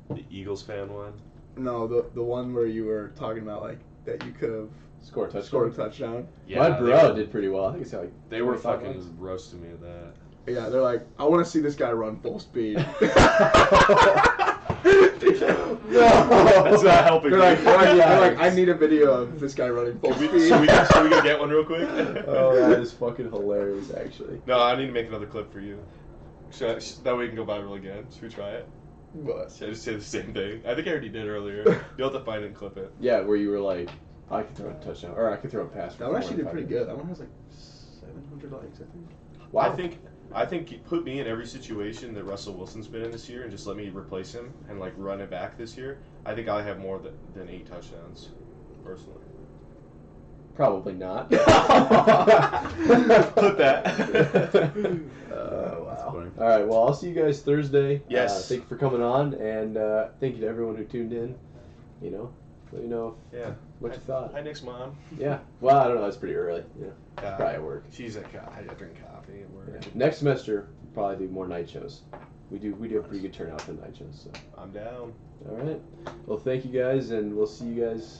The Eagles fan one. No, the one where you were talking about like that you could have score a touchdown. scored a touchdown. My they bro were- did pretty well. I think it's like They were 25 fucking points. roasting me at that. Yeah, they're like, I want to see this guy run full speed. That's not helping They're me. like, they're like, I need a video of this guy running full Can we, speed. should we go get one real quick? Oh, that is fucking hilarious, actually. No, I need to make another clip for you. That way you can go viral again. Should we try it? But Should I just say the same thing? I think I already did earlier. You'll have to find it and clip it. Yeah, where you were like, I could throw a touchdown, or I could throw a pass. For that one actually did 4 pretty and 5 good. That one has like 700 likes, I think. Wow. I think you put me in every situation that Russell Wilson's been in this year and just let me replace him and like run it back this year. I think I have more than 8 touchdowns, personally. Probably not. Clip that. Wow. All right. Well, I'll see you guys Thursday. Yes. Thank you for coming on, and thank you to everyone who tuned in. Let me know Yeah. what you thought. Hi, Nick's mom. Yeah. Well, I don't know. It's pretty early. Uh, Probably at work. She's at I drink coffee at work. Yeah. Next semester, we'll probably do more night shows. We do a pretty good turnout for night shows. So. I'm down. All right. Well, thank you guys, and we'll see you guys